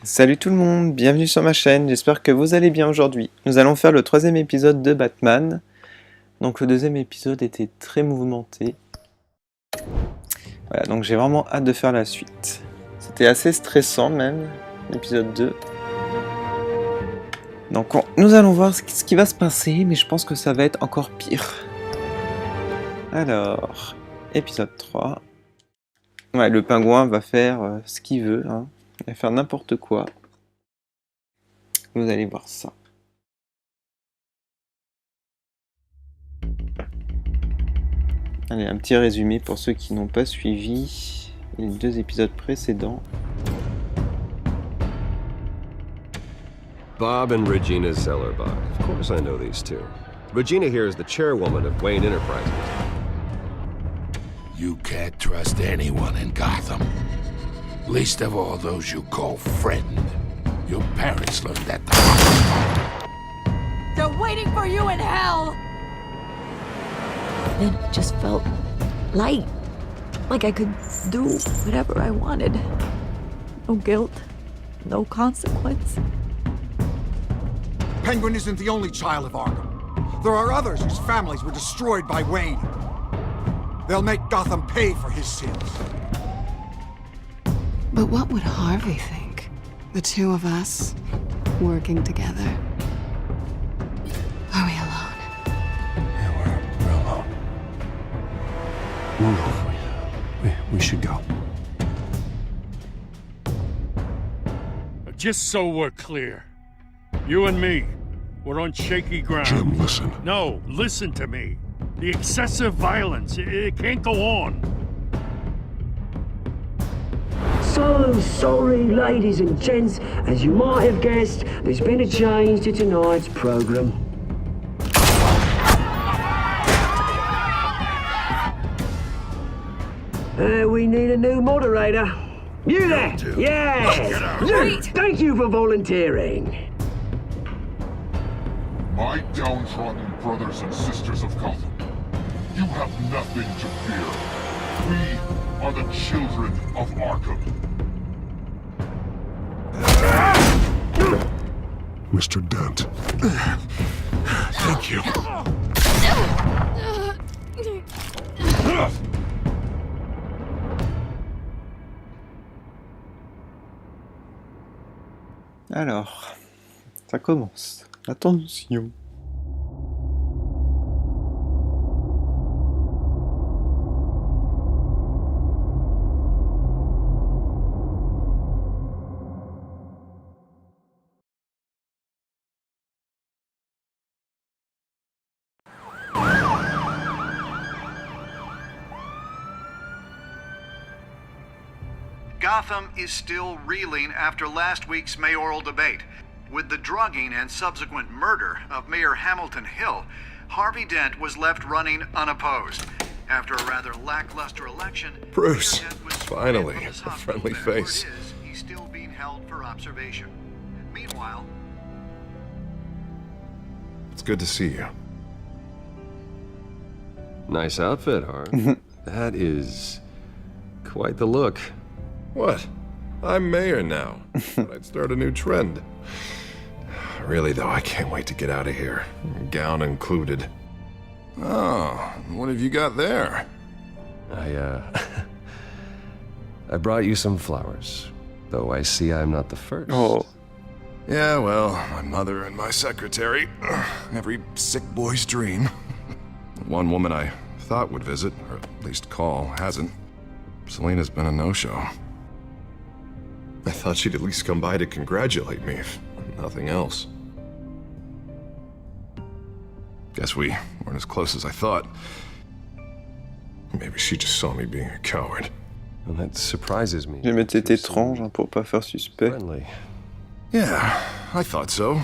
Salut tout le monde, bienvenue sur ma chaîne, j'espère que vous allez bien aujourd'hui. Nous allons faire le troisième épisode de Batman. Donc le deuxième épisode était très mouvementé. Voilà, donc j'ai vraiment hâte de faire la suite. C'était assez stressant même, l'épisode 2. Donc nous allons voir ce qui va se passer, mais je pense que ça va être encore pire. Alors, épisode 3. Ouais, le pingouin va faire ce qu'il veut, hein. Il va faire n'importe quoi. Vous allez voir ça. Allez, un petit résumé pour ceux qui n'ont pas suivi les 2 épisodes précédents. Bob and Regina Zellerbach. Of course I know these two. Regina here is the chairwoman of Wayne Enterprises. You can't trust anyone in Gotham. Least of all those you call friend. Your parents learned that the hard way. They're waiting for you in hell! Then it just felt light. Like I could do whatever I wanted. No guilt, no consequence. Penguin isn't the only child of Arkham. There are others whose families were destroyed by Wayne. They'll make Gotham pay for his sins. But what would Harvey think? The two of us, working together. Are we alone? Yeah, we're alone. Move. We should go. Just so we're clear, you and me, we're on shaky ground. Jim, listen. No, listen to me. The excessive violence, it can't go on. So sorry, ladies and gents. As you might have guessed, there's been a change to tonight's program. We need a new moderator. You there? Yeah! You! Thank you for volunteering. My downtrodden brothers and sisters of Gotham, you have nothing to fear. We are the children of Arkham. Mr. Dent. Thank you. Alors, ça commence. Attention. Gotham is still reeling after last week's mayoral debate. With the drugging and subsequent murder of Mayor Hamilton Hill, Harvey Dent was left running unopposed. After a rather lackluster election, Bruce, Dent was finally, from his a hospital friendly bed where it face. is, he's still being held for observation. Meanwhile, It's good to see you. Nice outfit, Harv. That is quite the look. What? I'm mayor now. I'd start a new trend. Really, though, I can't wait to get out of here. Gown included. Oh, what have you got there? I brought you some flowers. Though I see I'm not the first. Oh. Yeah, well, my mother and my secretary. Every sick boy's dream. One woman I thought would visit, or at least call, hasn't. Selena's been a no-show. I thought she'd at least come by to congratulate me, if nothing else. Guess we weren't as close as I thought. Maybe she just saw me being a coward. Well, that surprises me. Je vais mettre étrange hein, pour pas faire suspect. Friendly. Yeah, I thought so.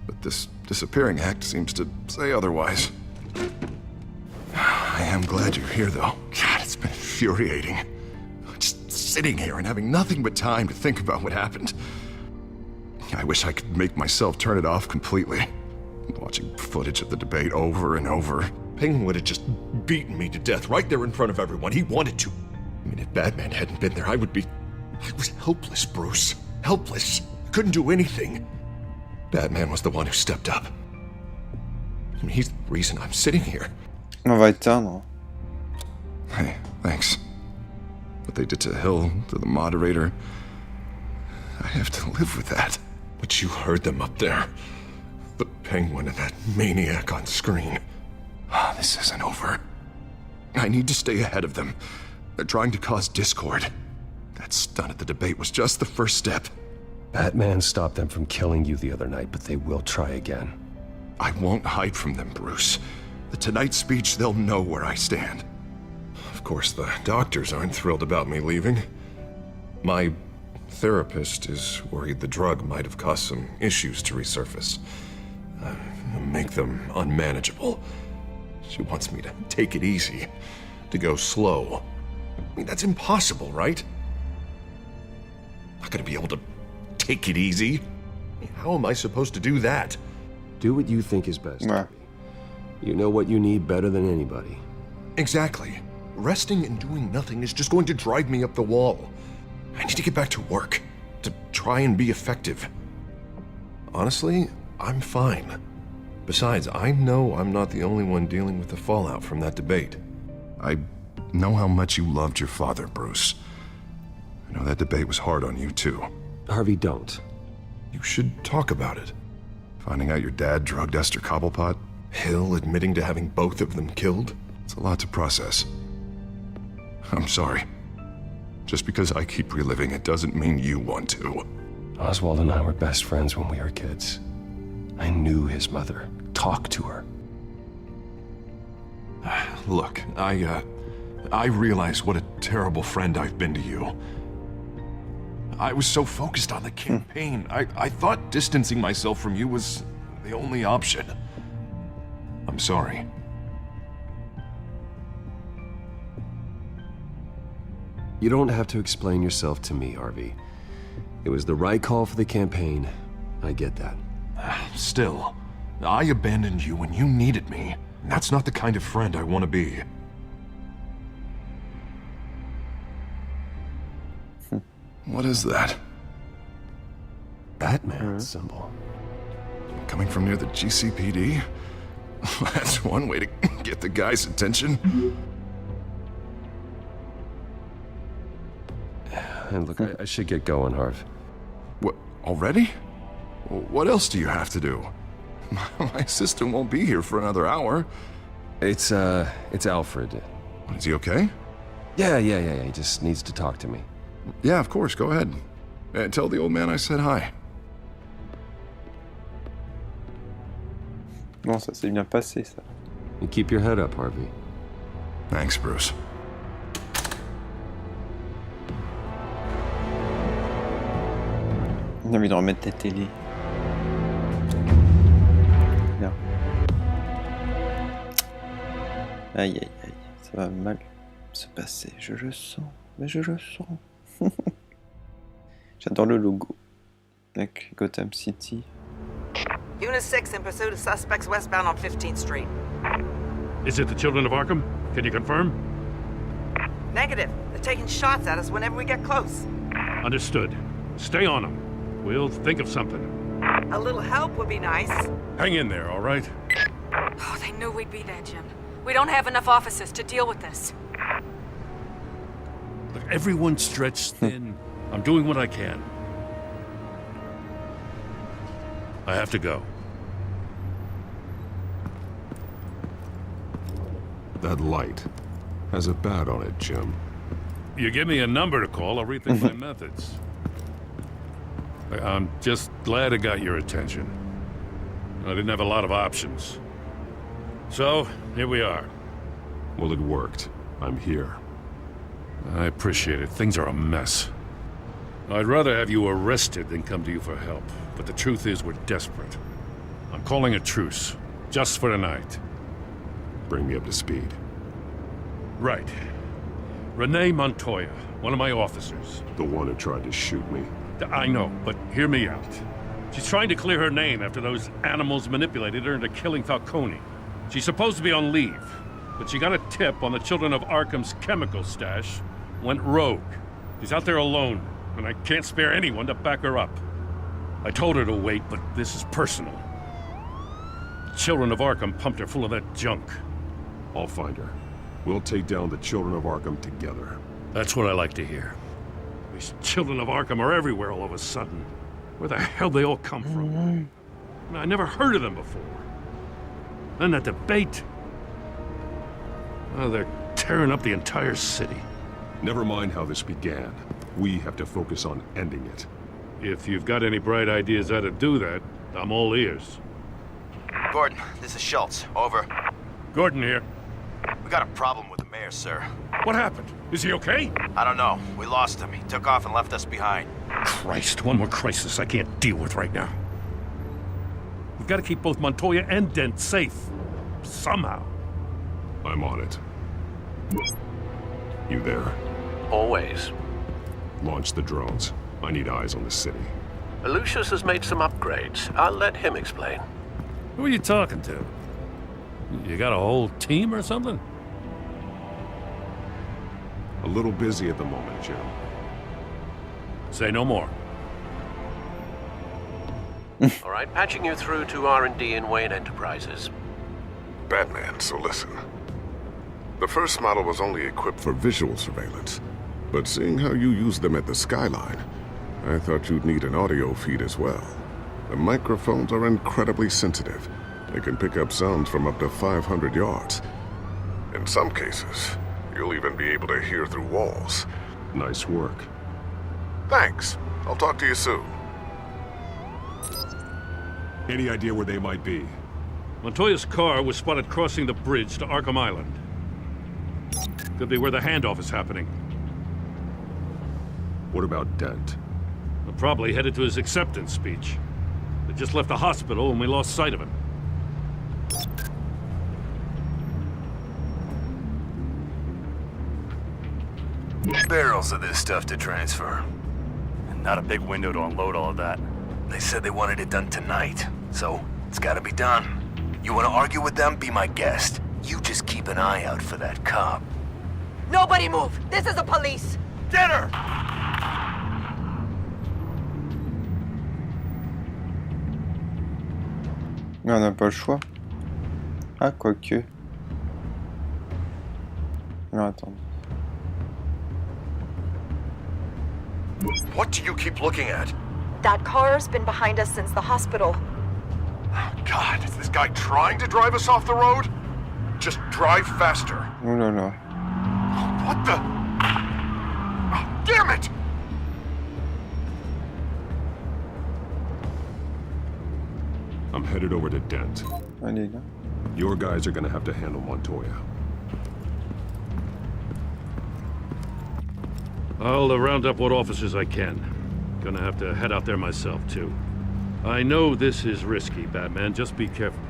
But this disappearing act seems to say otherwise. I am glad you're here, though. God, it's been infuriating. Just sitting here and having nothing but time to think about what happened. I wish I could make myself turn it off completely. Watching footage of the debate over and over. Penguin would have just beaten me to death right there in front of everyone. He wanted to. I mean, if Batman hadn't been there, I was helpless, Bruce. helpless. Couldn't do anything. Batman was the one who stepped up. I mean, he's the reason I'm sitting here. On va éteindre. Hey, thanks. What they did to Hill, to the moderator, I have to live with that. But you heard them up there. The Penguin and that maniac on screen. This isn't over. I need to stay ahead of them. They're trying to cause discord. That stunt at the debate was just the first step. Batman stopped them from killing you the other night, but they will try again. I won't hide from them, Bruce. The Tonight speech, they'll know where I stand. Of course, the doctors aren't thrilled about me leaving. My therapist is worried the drug might have caused some issues to resurface. Make them unmanageable. She wants me to take it easy, to go slow. I mean, that's impossible, right? I'm not gonna be able to take it easy. I mean, how am I supposed to do that? Do what you think is best. Ouais. You know what you need better than anybody. Exactly. Resting and doing nothing is just going to drive me up the wall. I need to get back to work, to try and be effective. Honestly, I'm fine. Besides, I know I'm not the only one dealing with the fallout from that debate. I know how much you loved your father, Bruce. I know that debate was hard on you, too. Harvey, don't. You should talk about it. Finding out your dad drugged Esther Cobblepot, Hill admitting to having both of them killed. It's a lot to process. I'm sorry. Just because I keep reliving it doesn't mean you want to. Oswald and I were best friends when we were kids. I knew his mother. Talk to her. Look, I realize what a terrible friend I've been to you. I was so focused on the campaign. I thought distancing myself from you was the only option. I'm sorry. You don't have to explain yourself to me, Harvey. It was the right call for the campaign. I get that. Still, I abandoned you when you needed me. That's not the kind of friend I want to be. What is that? Batman symbol. Coming from near the GCPD? That's one way to get the guy's attention. And look, I should get going, Harv. What, already? What else do you have to do? My assistant won't be here for another hour. It's Alfred. Is he okay? Yeah, he just needs to talk to me. Yeah, of course, go ahead. Tell the old man I said hi. Bon, ça s'est bien passé, ça. You keep your head up, Harvey. Thanks, Bruce. J'ai envie de remettre ta télé. Bien. Aïe, aïe, aïe. Ça va mal se passer. Je le sens. Mais je le sens. J'adore le logo. Avec Gotham City. Unit 6 in pursuit of suspects westbound on 15th Street. Is it the children of Arkham? Can you confirm? Negative. They're taking shots at us whenever we get close. Understood. Stay on them. We'll think of something. A little help would be nice. Hang in there, all right? Oh, they knew we'd be there, Jim. We don't have enough officers to deal with this. Look, everyone's stretched thin. I'm doing what I can. I have to go. That light has a bat on it, Jim. You give me a number to call, I'll rethink my methods. I'm just glad it got your attention. I didn't have a lot of options. So, here we are. Well, it worked. I'm here. I appreciate it. Things are a mess. I'd rather have you arrested than come to you for help. But the truth is, we're desperate. I'm calling a truce, just for tonight. Bring me up to speed. Right. Renee Montoya, one of my officers. The one who tried to shoot me. I know, but hear me out. She's trying to clear her name after those animals manipulated her into killing Falcone. She's supposed to be on leave, but she got a tip on the children of Arkham's chemical stash, went rogue. She's out there alone. and I can't spare anyone to back her up. I told her to wait, but this is personal. The children of Arkham pumped her full of that junk. I'll find her. We'll take down the children of Arkham together. That's what I like to hear. These children of Arkham are everywhere all of a sudden. Where the hell they all come from? I never heard of them before. Then that debate. Oh, they're tearing up the entire city. Never mind how this began. We have to focus on ending it. If you've got any bright ideas how to do that, I'm all ears. Gordon, this is Schultz. Over. Gordon here. We got a problem with the mayor, sir. What happened? Is he okay? I don't know. We lost him. He took off and left us behind. Christ, one more crisis I can't deal with right now. We've got to keep both Montoya and Dent safe. Somehow. I'm on it. You there? Always. Launch the drones. I need eyes on the city. Lucius has made some upgrades. I'll let him explain. Who are you talking to? You got a whole team or something? A little busy at the moment, Jim. Say no more. All right, patching you through to R&D in Wayne Enterprises. Batman, so listen. The first model was only equipped for visual surveillance, but seeing how you use them at the Skyline, I thought you'd need an audio feed as well. The microphones are incredibly sensitive. They can pick up sounds from up to 500 yards. In some cases, you'll even be able to hear through walls. Nice work. Thanks. I'll talk to you soon. Any idea where they might be? Montoya's car was spotted crossing the bridge to Arkham Island. Could be where the handoff is happening. What about Dent? We're probably headed to his acceptance speech. They just left the hospital and we lost sight of him. Barrels of this stuff to transfer. Not a big window to unload all of that. They said they wanted it done tonight, so it's gotta be done. You wanna argue with them? Be my guest. You just keep an eye out for that cop. Nobody move! This is the police! Get her! Mais on n'a pas le choix. Ah, quoique. Alors, attends. What do you keep looking at? That car's been behind us since the hospital. God, is this guy trying to drive us off the road? Just drive faster. Oh là là. What the? Oh, damn it! I'm headed over to Dent. Allez là. Your guys are gonna have to handle Montoya. I'll round up what officers I can. Gonna have to head out there myself, too. I know this is risky, Batman. Just be careful.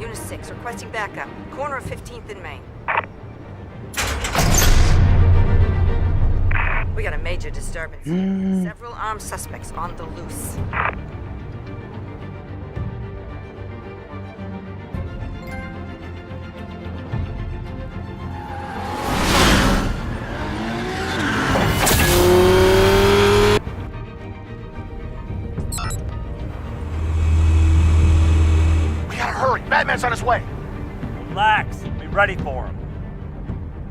Unit 6, requesting backup. Corner of 15th and Main. We got a major disturbance. Several armed suspects on the loose. Batman's on his way. Relax. Be ready for him.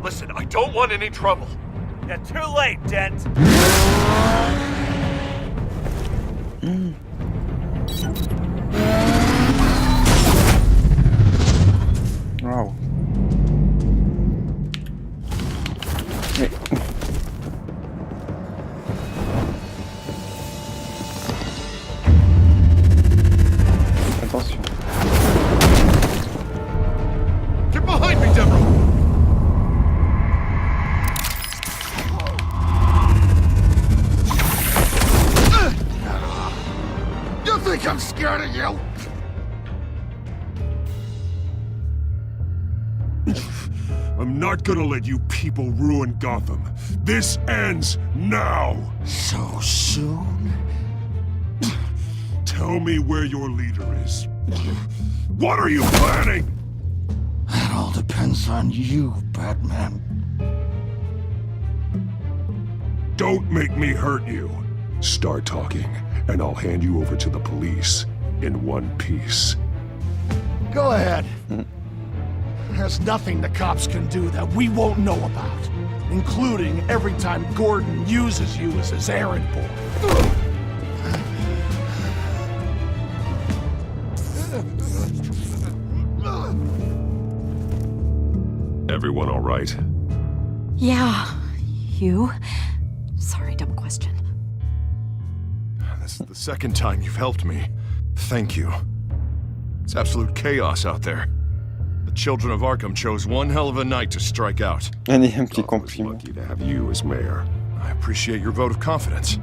Listen, I don't want any trouble. You're too late, Dent. Wow. Mais... Attention. Get behind me, Deborah! You think I'm scared of you? I'm not gonna let you people ruin Gotham. This ends now! So soon? Tell me where your leader is. What are you planning? That all depends on you, Batman. Don't make me hurt you. Start talking, and I'll hand you over to the police in one piece. Go ahead. There's nothing the cops can do that we won't know about, including every time Gordon uses you as his errand boy. Everyone all right? Yeah. You? Sorry, dumb question. This is the second time you've helped me. Thank you. It's absolute chaos out there. The children of Arkham chose one hell of a night to strike out. Allez, un petit compliment. Lucky to have you as mayor. I appreciate your vote of confidence.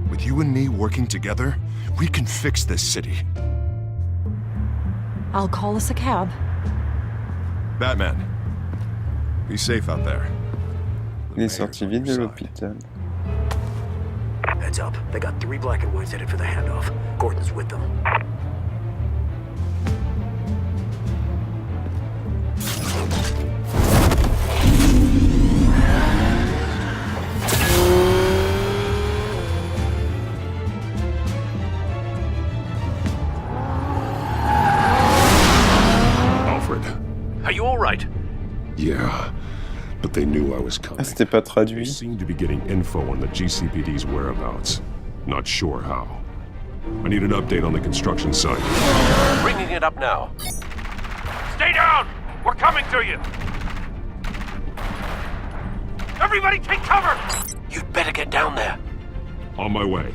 With you and me working together, we can fix this city. I'll call us a cab. Batman, be safe out there. Il est sorti vite de l'hôpital. Heads up. They got 3 black and whites headed for the handoff. Gordon's with them. Alfred. Are you all right? Yeah. But they knew I was coming. Ah, c'était pas They traduit. seem to be getting info on the GCPD's whereabouts. Not sure how. I need an update on the construction site. Bringing it up now. Stay down! We're coming to you! Everybody take cover! You'd better get down there. On my way.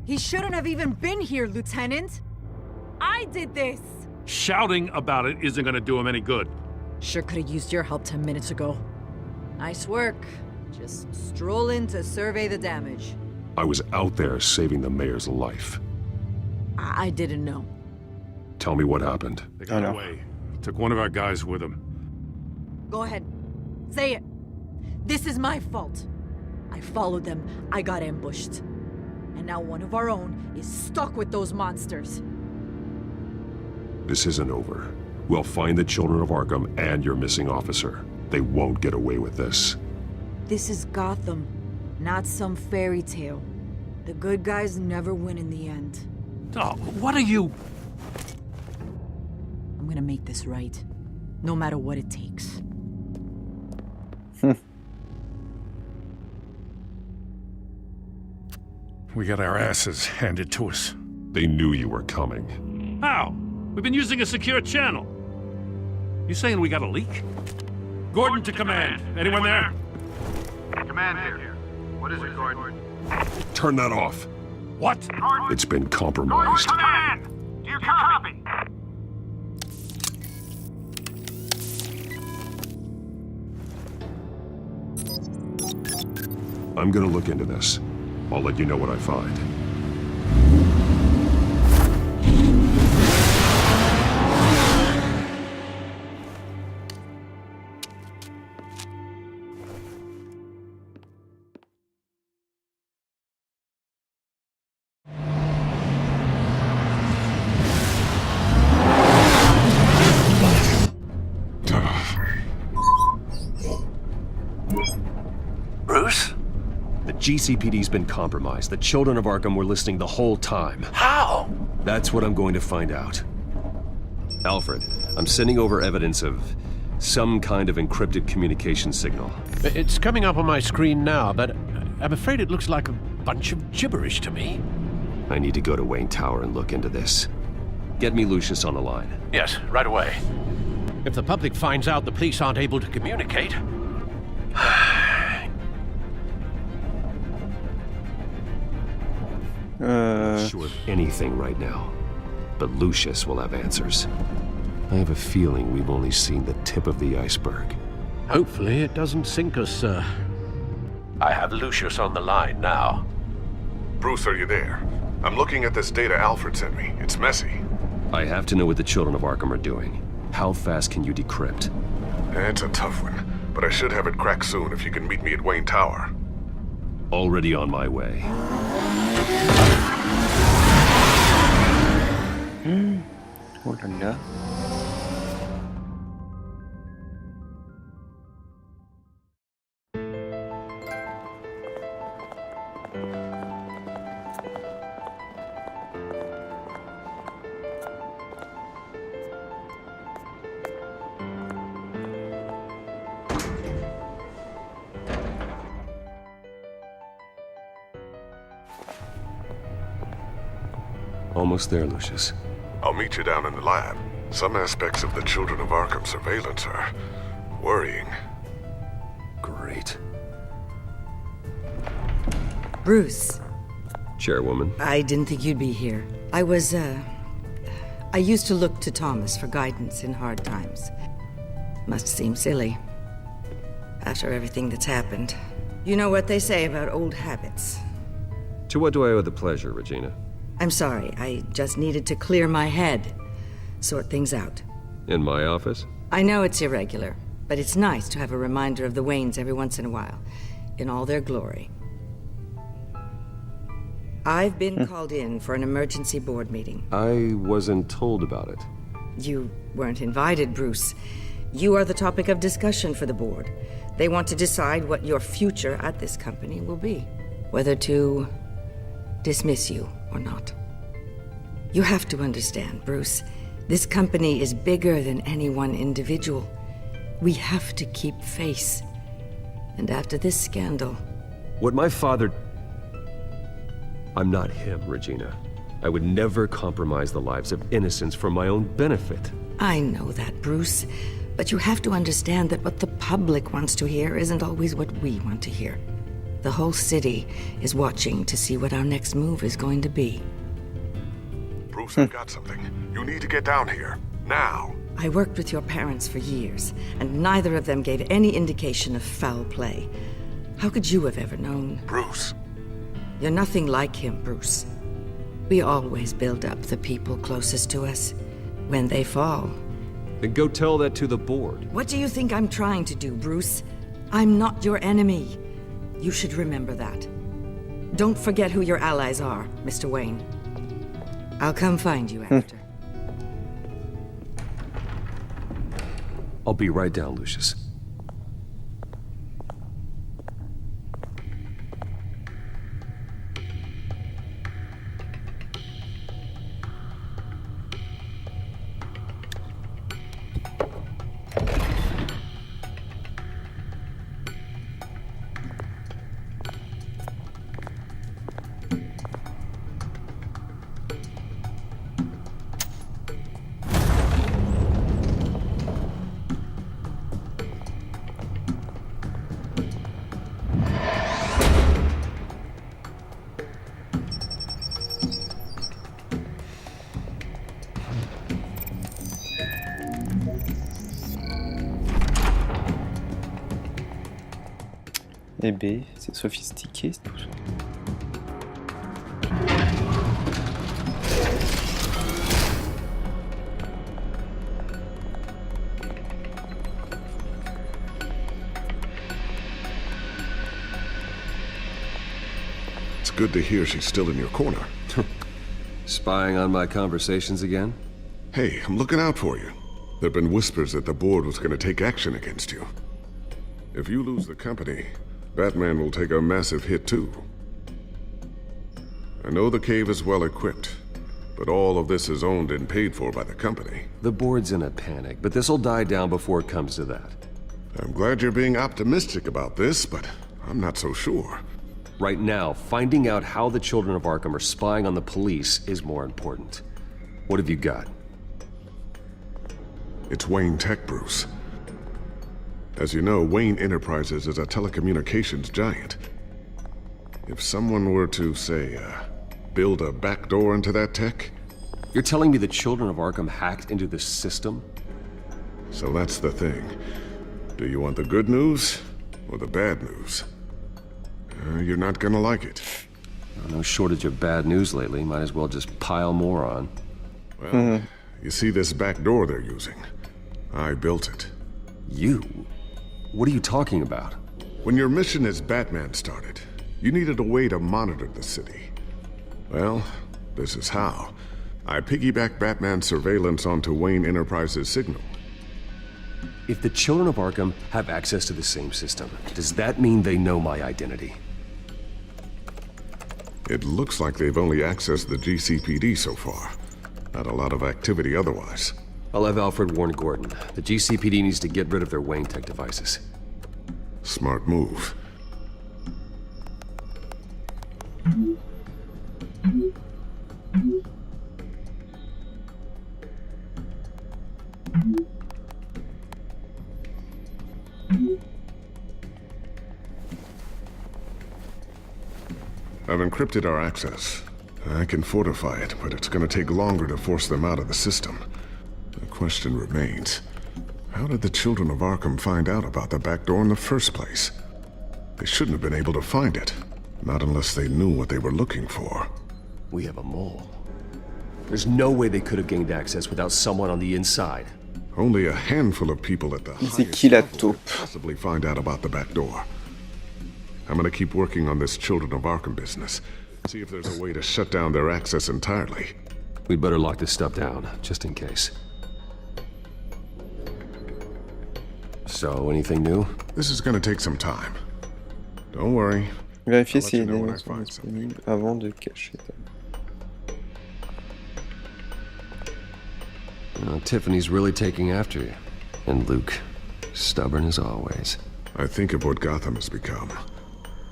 He shouldn't have even been here, Lieutenant. I did this. Shouting about it isn't gonna do him any good. Sure could have used your help 10 minutes ago. Nice work. Just stroll in to survey the damage. I was out there saving the mayor's life. I didn't know. Tell me what happened. They got away. Took one of our guys with them. Go ahead. Say it. This is my fault. I followed them. I got ambushed. And now one of our own is stuck with those monsters. This isn't over. We'll find the children of Arkham and your missing officer. They won't get away with this. This is Gotham, not some fairy tale. The good guys never win in the end. Oh, what are you? I'm gonna make this right, no matter what it takes. We got our asses handed to us. They knew you were coming. How? We've been using a secure channel. You saying we got a leak? Gordon to command. Anyone there? Command here. What is it, Gordon? Turn that off. What? It's been compromised. Command! Do you copy? I'm gonna look into this. I'll let you know what I find. Bruce? The GCPD's been compromised. The children of Arkham were listening the whole time. How? That's what I'm going to find out. Alfred, I'm sending over evidence of some kind of encrypted communication signal. It's coming up on my screen now, but I'm afraid it looks like a bunch of gibberish to me. I need to go to Wayne Tower and look into this. Get me Lucius on the line. Yes, right away. If the public finds out the police aren't able to communicate... Not sure of anything right now, but Lucius will have answers. I have a feeling we've only seen the tip of the iceberg. Hopefully it doesn't sink us, sir. I have Lucius on the line now. Bruce, are you there? I'm looking at this data Alfred sent me. It's messy. I have to know what the children of Arkham are doing. How fast can you decrypt? It's a tough one, but I should have it cracked soon if you can meet me at Wayne Tower. Already on my way. Oh là là. Almost there, Lucius. I'll meet you down in the lab. Some aspects of the Children of Arkham surveillance are worrying. Great. Bruce. Chairwoman. I didn't think you'd be here. I used to look to Thomas for guidance in hard times. Must seem silly. After everything that's happened. You know what they say about old habits. To what do I owe the pleasure, Regina? I'm sorry, I just needed to clear my head. Sort things out. In my office? I know it's irregular, but it's nice to have a reminder of the Waynes every once in a while. In all their glory. I've been called in for an emergency board meeting. I wasn't told about it. You weren't invited, Bruce. You are the topic of discussion for the board. They want to decide what your future at this company will be. Whether to dismiss you or not. You have to understand, Bruce. This company is bigger than any one individual. We have to keep face. And after this scandal... What my father... I'm not him, Regina. I would never compromise the lives of innocents for my own benefit. I know that, Bruce. But you have to understand that what the public wants to hear isn't always what we want to hear. The whole city is watching to see what our next move is going to be. Bruce, I've got something. You need to get down here. Now. I worked with your parents for years, and neither of them gave any indication of foul play. How could you have ever known? Bruce. You're nothing like him, Bruce. We always build up the people closest to us. When they fall... Then go tell that to the board. What do you think I'm trying to do, Bruce? I'm not your enemy. You should remember that. Don't forget who your allies are, Mr. Wayne. I'll come find you after. I'll be right down, Lucius. Eh ben, c'est sophistiqué tout ça. It's good to hear she's still in your corner. Spying on my conversations again? Hey, I'm looking out for you. There've been whispers that the board was going to take action against you. If you lose the company, Batman will take a massive hit too. I know the cave is well equipped, but all of this is owned and paid for by the company. The board's in a panic, but this'll die down before it comes to that. I'm glad you're being optimistic about this, but I'm not so sure. Right now, finding out how the Children of Arkham are spying on the police is more important. What have you got? It's Wayne Tech, Bruce. As you know, Wayne Enterprises is a telecommunications giant. If someone were to, say, build a backdoor into that tech... You're telling me the Children of Arkham hacked into the system? So that's the thing. Do you want the good news or the bad news? You're not gonna like it. No shortage of bad news lately. Might as well just pile more on. Well, you see this back door they're using? I built it. You? What are you talking about? When your mission as Batman started, you needed a way to monitor the city. Well, this is how. I piggybacked Batman's surveillance onto Wayne Enterprises' signal. If the children of Arkham have access to the same system, does that mean they know my identity? It looks like they've only accessed the GCPD so far. Not a lot of activity otherwise. I'll have Alfred warn Gordon. The GCPD needs to get rid of their Wayne Tech devices. Smart move. I've encrypted our access. I can fortify it, but it's gonna take longer to force them out of the system. The question remains, how did the children of Arkham find out about the back door in the first place? They shouldn't have been able to find it. Not unless they knew what they were looking for. We have a mole. There's no way they could have gained access without someone on the inside. Only a handful of people at the C'est qui la highest level taupe? could possibly find out about the back door. I'm gonna keep working on this Children of Arkham business. See if there's a way to shut down their access entirely. We'd better lock this stuff down, just in case. So, anything new? This is gonna take some time. Don't worry. Vérifiez si les données sont disponibles avant de cacher. Tiffany's really taking after you. And Luke, stubborn as always. I think of what Gotham has become,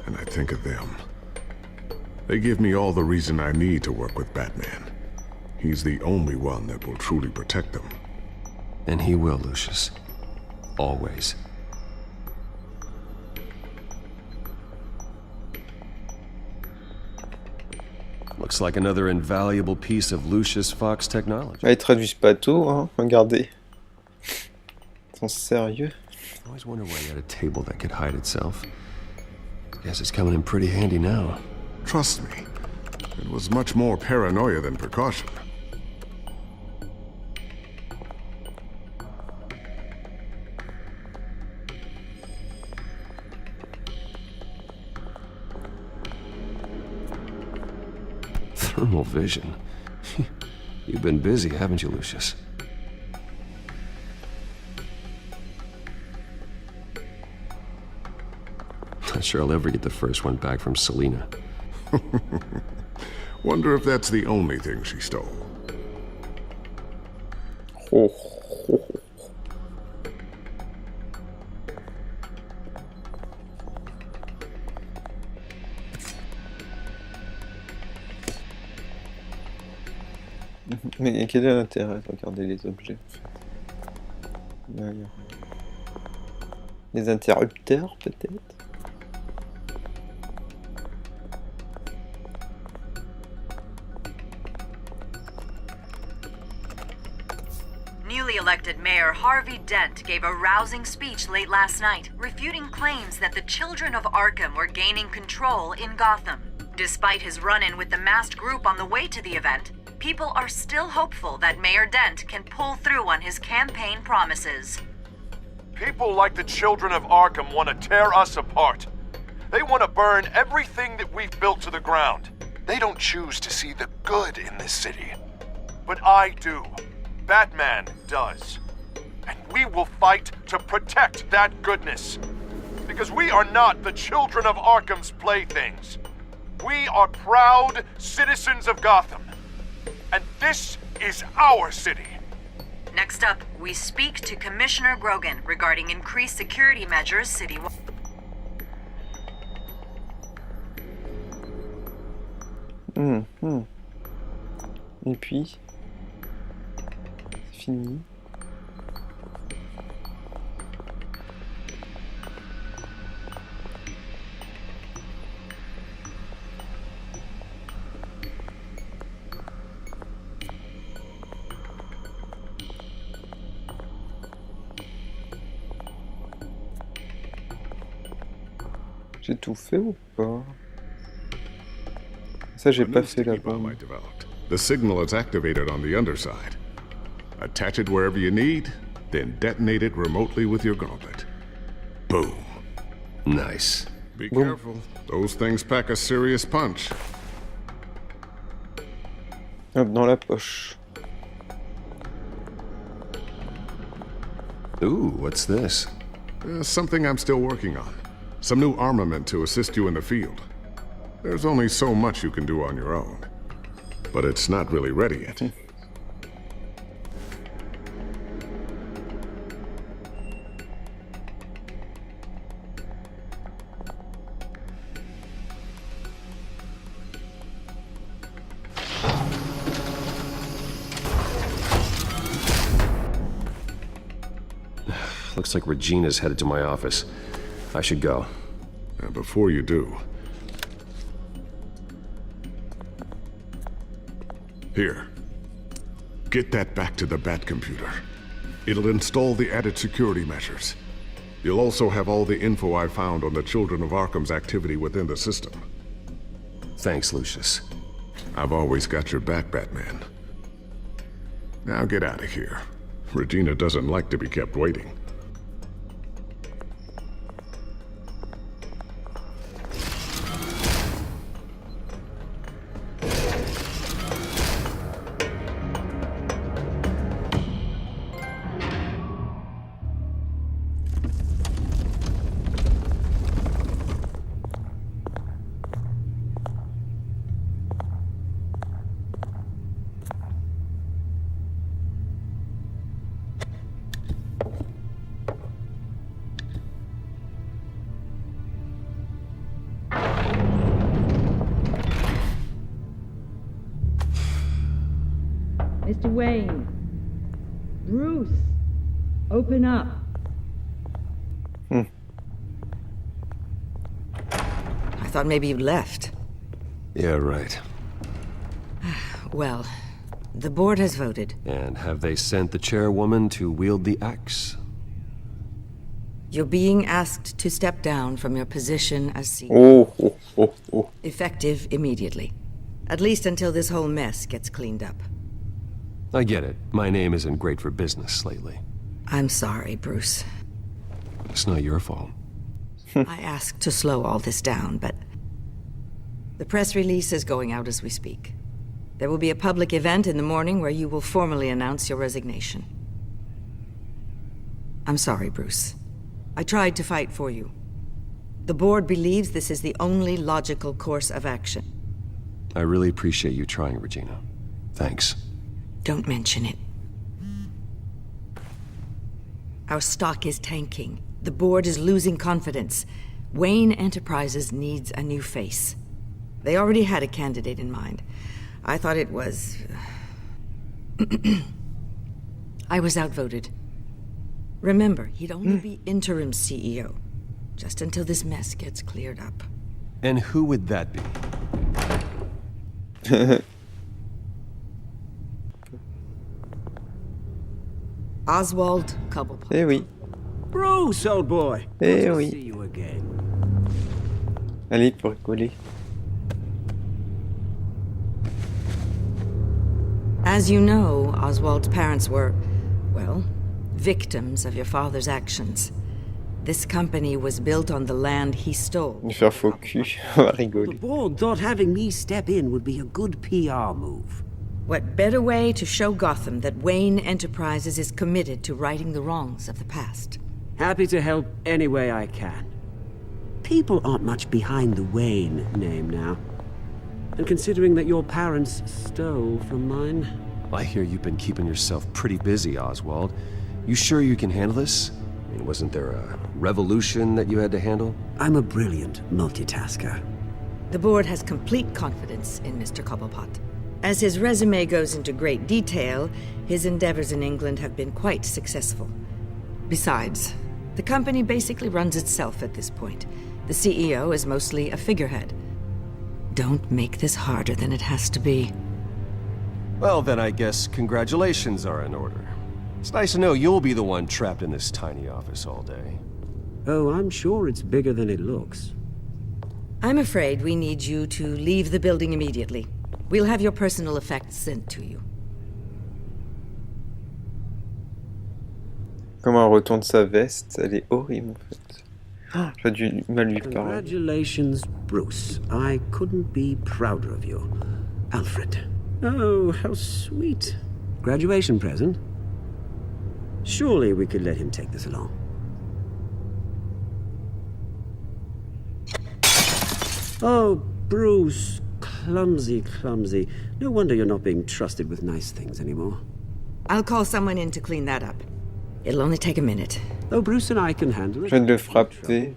and I think of them. They give me all the reason I need to work with Batman. He's the only one that will truly protect them. And he will, Lucius. Always. Looks like another invaluable piece of Lucius Fox technology. Ah, ils traduisent pas tout, hein. Regardez. Ils sont sérieux. I always wonder why you had a table that could hide itself. Guess it's coming in pretty handy now. Trust me, it was much more paranoia than precaution. Thermal vision. You've been busy, haven't you, Lucius? Not sure I'll ever get the first one back from Selina. Wonder if that's the only thing she stole. Mais quel est l'intérêt de regarder les objets en fait? Les interrupteurs peut-être? Newly elected Mayor Harvey Dent gave a rousing speech late last night, refuting claims that the children of Arkham were gaining control in Gotham. Despite his run-in with the masked group on the way to the event, people are still hopeful that Mayor Dent can pull through on his campaign promises. People like the children of Arkham want to tear us apart. They want to burn everything that we've built to the ground. They don't choose to see the good in this city. But I do. Batman does. And we will fight to protect that goodness. Because we are not the children of Arkham's playthings. We are proud citizens of Gotham. And this is our city. Next up, we speak to Commissioner Grogan regarding increased security measures citywide. Et puis, c'est fini. J'ai tout fait ou pas? Ça, j'ai pas fait la bombe. The signal is activated on the underside. Attach it wherever you need, then detonate it remotely with your gauntlet. Boom. Nice. Be careful. Those things pack a serious punch. Hop, dans la poche. Ooh, what's this? Something I'm still working on. Some new armament to assist you in the field. There's only so much you can do on your own. But it's not really ready yet. Looks like Regina's headed to my office. I should go. And before you do... Here. Get that back to the Bat computer. It'll install the added security measures. You'll also have all the info I found on the Children of Arkham's activity within the system. Thanks, Lucius. I've always got your back, Batman. Now get out of here. Regina doesn't like to be kept waiting. Mr. Wayne. Bruce. Open up. I thought maybe you left. Yeah, right. Well, the board has voted. And have they sent the chairwoman to wield the axe? You're being asked to step down from your position as CEO. Effective immediately. At least until this whole mess gets cleaned up. I get it. My name isn't great for business lately. I'm sorry, Bruce. It's not your fault. I asked to slow all this down, but... The press release is going out as we speak. There will be a public event in the morning where you will formally announce your resignation. I'm sorry, Bruce. I tried to fight for you. The board believes this is the only logical course of action. I really appreciate you trying, Regina. Thanks. Don't mention it. Our stock is tanking. The board is losing confidence. Wayne Enterprises needs a new face. They already had a candidate in mind. I thought it was... I was outvoted. Remember, he'd only be interim CEO. Just until this mess gets cleared up. And who would that be? Oswald Cobblepot. Eh oui. Bruce, old boy. Eh Good to oui. see you again. Allez, pour rigoler. As you know, Oswald's parents were, well, victims of your father's actions. This company was built on the land he stole. Faire faux cul, on va The rigoler. board thought having me step in would be a good PR move. What better way to show Gotham that Wayne Enterprises is committed to righting the wrongs of the past? Happy to help any way I can. People aren't much behind the Wayne name now. And considering that your parents stole from mine... I hear you've been keeping yourself pretty busy, Oswald. You sure you can handle this? I mean, wasn't there a revolution that you had to handle? I'm a brilliant multitasker. The board has complete confidence in Mr. Cobblepot. As his resume goes into great detail, his endeavors in England have been quite successful. Besides, the company basically runs itself at this point. The CEO is mostly a figurehead. Don't make this harder than it has to be. Well, then I guess congratulations are in order. It's nice to know you'll be the one trapped in this tiny office all day. Oh, I'm sure it's bigger than it looks. I'm afraid we need you to leave the building immediately. We'll have your personal effects sent to you. Comment elle retourne sa veste, elle est horrible en fait. Oh, j'ai du mal lui parler. Congratulations, Bruce. I couldn't be prouder of you. Alfred. Oh, how sweet. Graduation present? Surely we could let him take this along. Oh, Bruce. Clumsy, clumsy. No wonder you're not being trusted with nice things anymore. I'll call someone in to clean that up. It'll only take a minute. Oh, Bruce and I can handle it. Je viens de le frapper.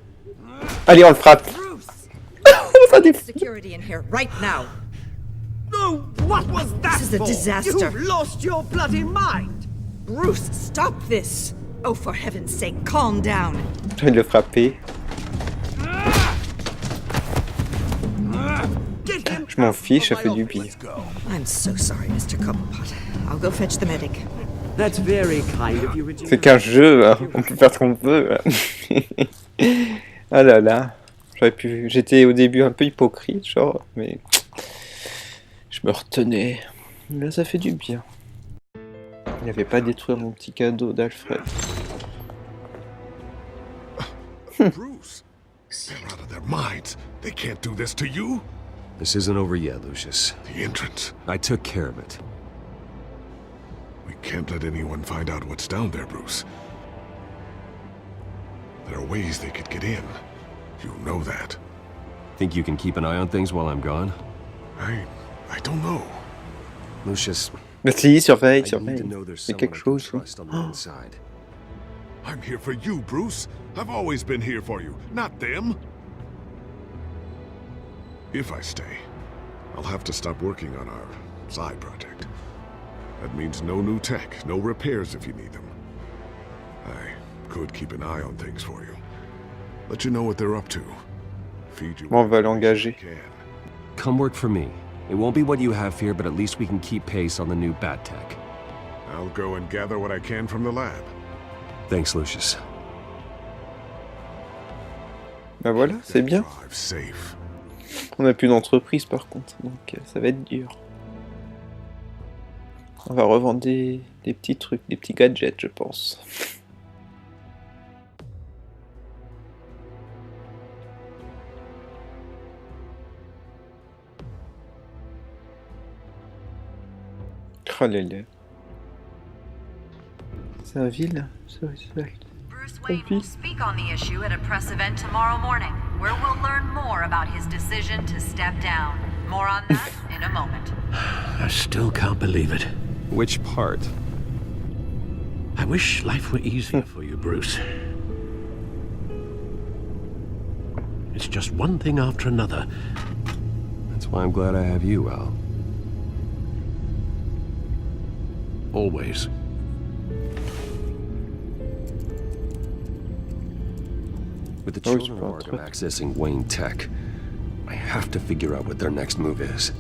Allez, on le frappe. Security in here right now. No, what was that? This is a for? disaster. You've lost your bloody mind. Bruce, stop this. Oh, for heaven's sake, calm down. Je viens de le frapper. Je m'en fiche, ça fait du bien. I'm so sorry, Mr. Cobblepot. I'll go fetch the medic. That's very kind of you, Regina. C'est qu'un jeu, hein. On peut faire ce qu'on veut. Ah là là, j'étais au début un peu hypocrite, genre, mais je me retenais. Là, ça fait du bien. Il n'avait pas détruire mon petit cadeau d'Alfred. Bruce, they're out of their minds. They can't do this to you. This isn't over yet, Lucius. The entrance. I took care of it. We can't let anyone find out what's down there, Bruce. There are ways they could get in. You know that. Think you can keep an eye on things while I'm gone? I don't know. Lucius. Si, surveille. Il y a quelque chose. I'm here for you, Bruce. I've always been here for you, not them. If I stay, I'll have to stop working on our side project. That means no new tech, no repairs if you need them. I could keep an eye on things for you. Let you know what they're up to. Feed you. On va l'engager. Come work for me. It won't be what you have here, but at least we can keep pace on the new bat tech. I'll go and gather what I can from the lab. Thanks, Lucius. Bah voilà, c'est bien. On n'a plus d'entreprise par contre, donc ça va être dur. On va revendre des petits trucs, des petits gadgets, je pense. Oh là là. C'est un vilain, c'est Bruce Wayne will speak on the issue at a press event tomorrow morning, where we'll learn more about his decision to step down. More on that in a moment. I still can't believe it. Which part? I wish life were easier for you, Bruce. It's just one thing after another. That's why I'm glad I have you, Al. Always. With the children of Arkham accessing Wayne Tech, I have to figure out what their next move is.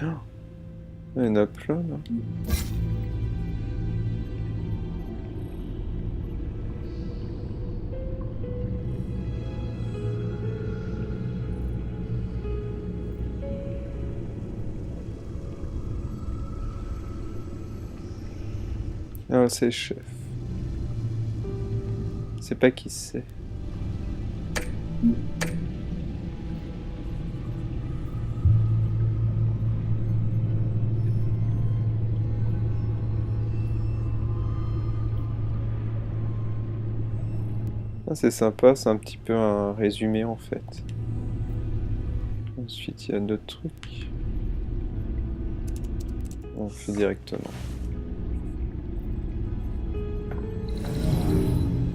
Oh, il y en a plein là. Ah, c'est le chef. C'est pas qui c'est. Ah, c'est sympa, c'est un petit peu un résumé en fait. Ensuite, il y a d'autres trucs. On fait directement.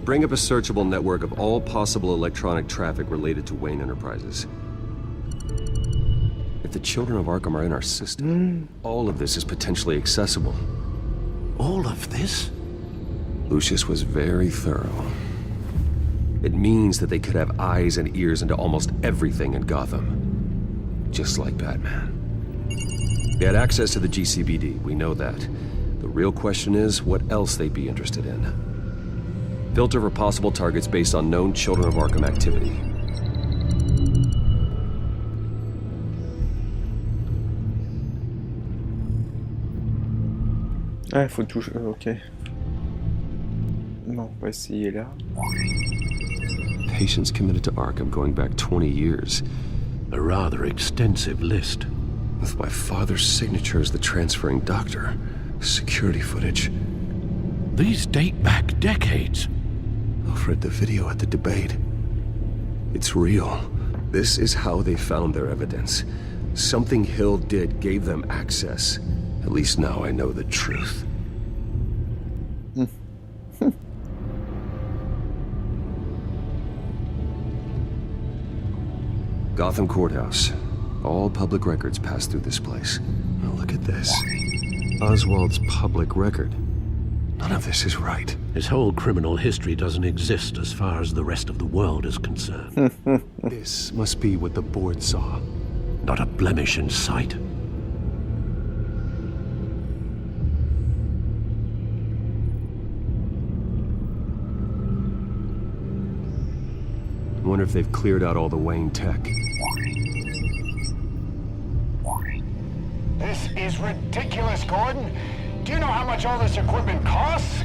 Bring up a searchable network of all possible electronic traffic related to Wayne Enterprises. If the children of Arkham are in our system, all of this is potentially accessible. All of this? Lucius was very thorough. It means that they could have eyes and ears into almost everything in Gotham. Just like Batman. They had access to the GCPD, we know that. The real question is, what else they'd be interested in. Filter for possible targets based on known Children of Arkham activity. Ah, il faut toucher... ok. Non, on va essayer là. Patients committed to Arkham going back 20 years. A rather extensive list. With my father's signature as the transferring doctor. Security footage. These date back decades. Alfred, the video at the debate. It's real. This is how they found their evidence. Something Hill did gave them access. At least now I know the truth. Gotham Courthouse. All public records pass through this place. Now look at this. Oswald's public record. None of this is right. His whole criminal history doesn't exist as far as the rest of the world is concerned. This must be what the board saw. Not a blemish in sight. I wonder if they've cleared out all the Wayne tech. This is ridiculous, Gordon. Do you know how much all this equipment costs?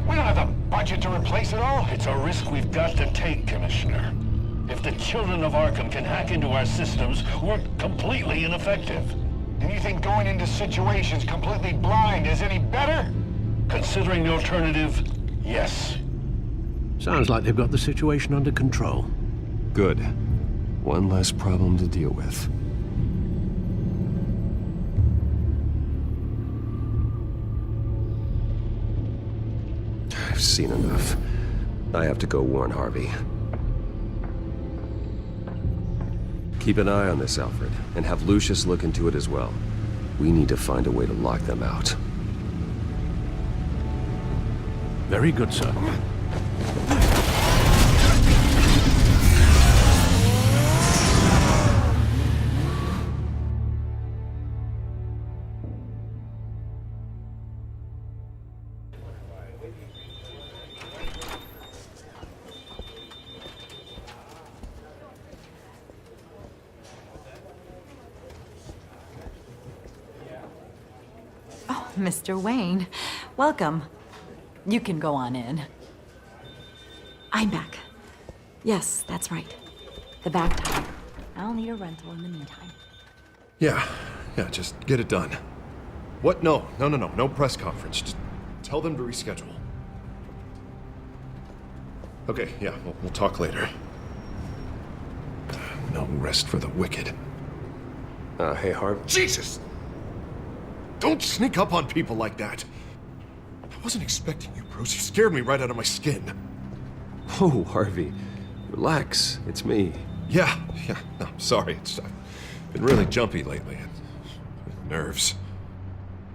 We don't have the budget to replace it all. It's a risk we've got to take, Commissioner. If the Children of Arkham can hack into our systems, we're completely ineffective. And you think going into situations completely blind is any better? Considering the alternative, yes. Sounds like they've got the situation under control. Good. One less problem to deal with. I've seen enough. I have to go warn Harvey. Keep an eye on this, Alfred, and have Lucius look into it as well. We need to find a way to lock them out. Very good, sir. Mr. Wayne, welcome. You can go on in. I'm back. Yes, that's right. The back tire. I'll need a rental in the meantime. Yeah, just get it done. What? No press conference. Just tell them to reschedule. Okay, yeah, we'll talk later. No rest for the wicked. Hey, Harv. Jesus! Don't sneak up on people like that. I wasn't expecting you, Bruce. You scared me right out of my skin. Oh, Harvey. Relax. It's me. Yeah, no, sorry. I've been really jumpy lately. Nerves.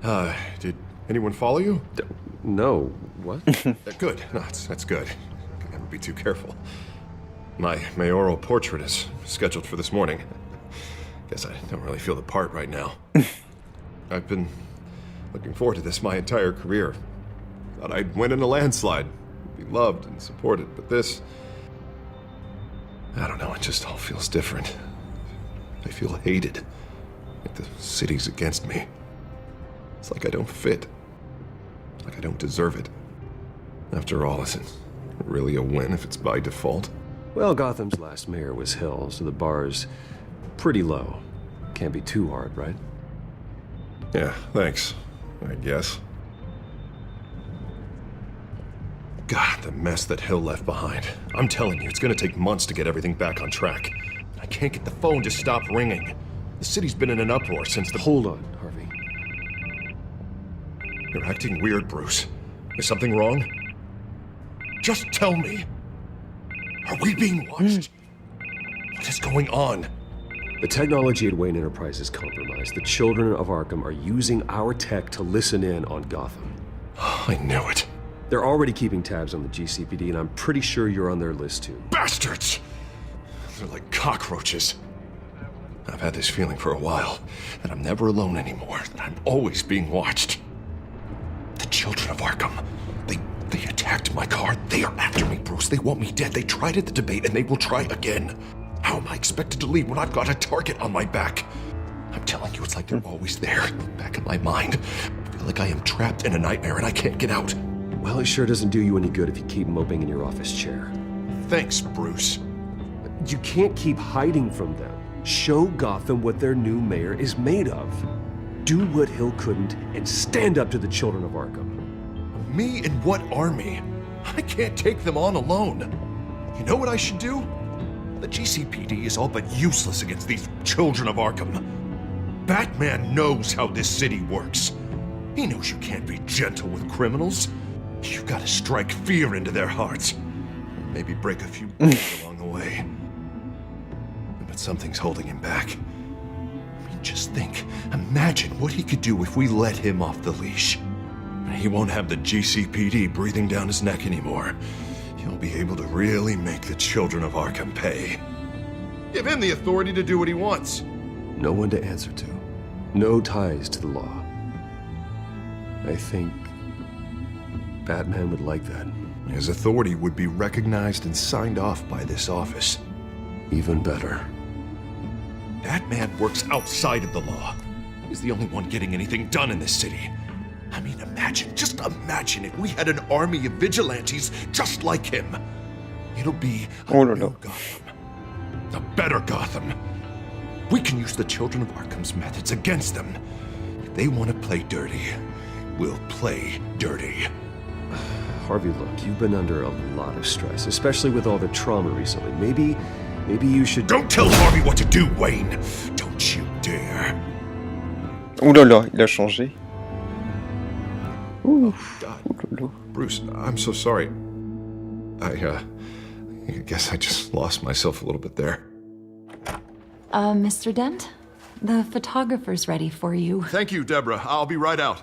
Did anyone follow you? No. What? Good. No, that's good. Can never be too careful. My mayoral portrait is scheduled for this morning. Guess I don't really feel the part right now. I've been looking forward to this my entire career. Thought I'd win in a landslide, be loved and supported, but this... I don't know, it just all feels different. I feel hated, like the city's against me. It's like I don't fit, like I don't deserve it. After all, is it really a win if it's by default? Well, Gotham's last mayor was Hill, so the bar's pretty low. Can't be too hard, right? Yeah, thanks, I guess. God, the mess that Hill left behind. I'm telling you, it's gonna take months to get everything back on track. I can't get the phone to stop ringing. The city's been in an uproar since the... Hold on, Harvey. You're acting weird, Bruce. Is something wrong? Just tell me. Are we being watched? What is going on? The technology at Wayne Enterprise is compromised. The Children of Arkham are using our tech to listen in on Gotham. I knew it. They're already keeping tabs on the GCPD, and I'm pretty sure you're on their list too. Bastards! They're like cockroaches. I've had this feeling for a while, that I'm never alone anymore, that I'm always being watched. The children of Arkham, they attacked my car. They are after me, Bruce. They want me dead. They tried at the debate, and they will try again. How am I expected to leave when I've got a target on my back? I'm telling you, it's like they're always there, back in my mind. I feel like I am trapped in a nightmare and I can't get out. Well, it sure doesn't do you any good if you keep moping in your office chair. Thanks, Bruce. You can't keep hiding from them. Show Gotham what their new mayor is made of. Do what Hill couldn't and stand up to the children of Arkham. Me and what army? I can't take them on alone. You know what I should do? The GCPD is all but useless against these children of Arkham. Batman knows how this city works. He knows you can't be gentle with criminals. You gotta strike fear into their hearts. Maybe break a few bones along the way. But something's holding him back. I mean, just think. Imagine what he could do if we let him off the leash. He won't have the GCPD breathing down his neck anymore. He'll be able to really make the children of Arkham pay. Give him the authority to do what he wants. No one to answer to. No ties to the law. I think Batman would like that. His authority would be recognized and signed off by this office. Even better. Batman works outside of the law. He's the only one getting anything done in this city. I mean, just imagine if we had an army of vigilantes just like him. It'll be a new Gotham. A better Gotham. We can use the children of Arkham's methods against them. If they want to play dirty, we'll play dirty. Harvey, look, you've been under a lot of stress, especially with all the trauma recently. Maybe you should... Don't tell Harvey what to do, Wayne. Don't you dare. Ouh là là, il a changé. Oh, God. Bruce, I'm so sorry. I guess I just lost myself a little bit there. Mr. Dent? The photographer's ready for you. Thank you, Deborah. I'll be right out.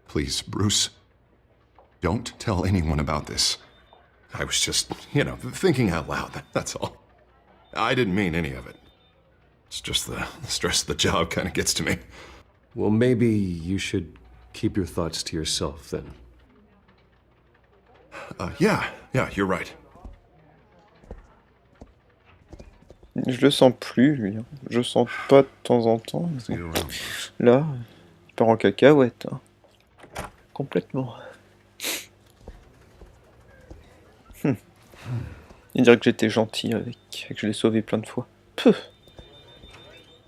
Please, Bruce, don't tell anyone about this. I was just, thinking out loud, that's all. I didn't mean any of it. It's just the stress of the job kind of gets to me. Well, maybe you should keep your thoughts to yourself, then. Yeah, you're right. Je le sens plus, lui. Je le sens pas de temps en temps. Là, il part en cacahuète. Hein. Complètement. Il dirait que j'étais gentil avec, que je l'ai sauvé plein de fois. Puf.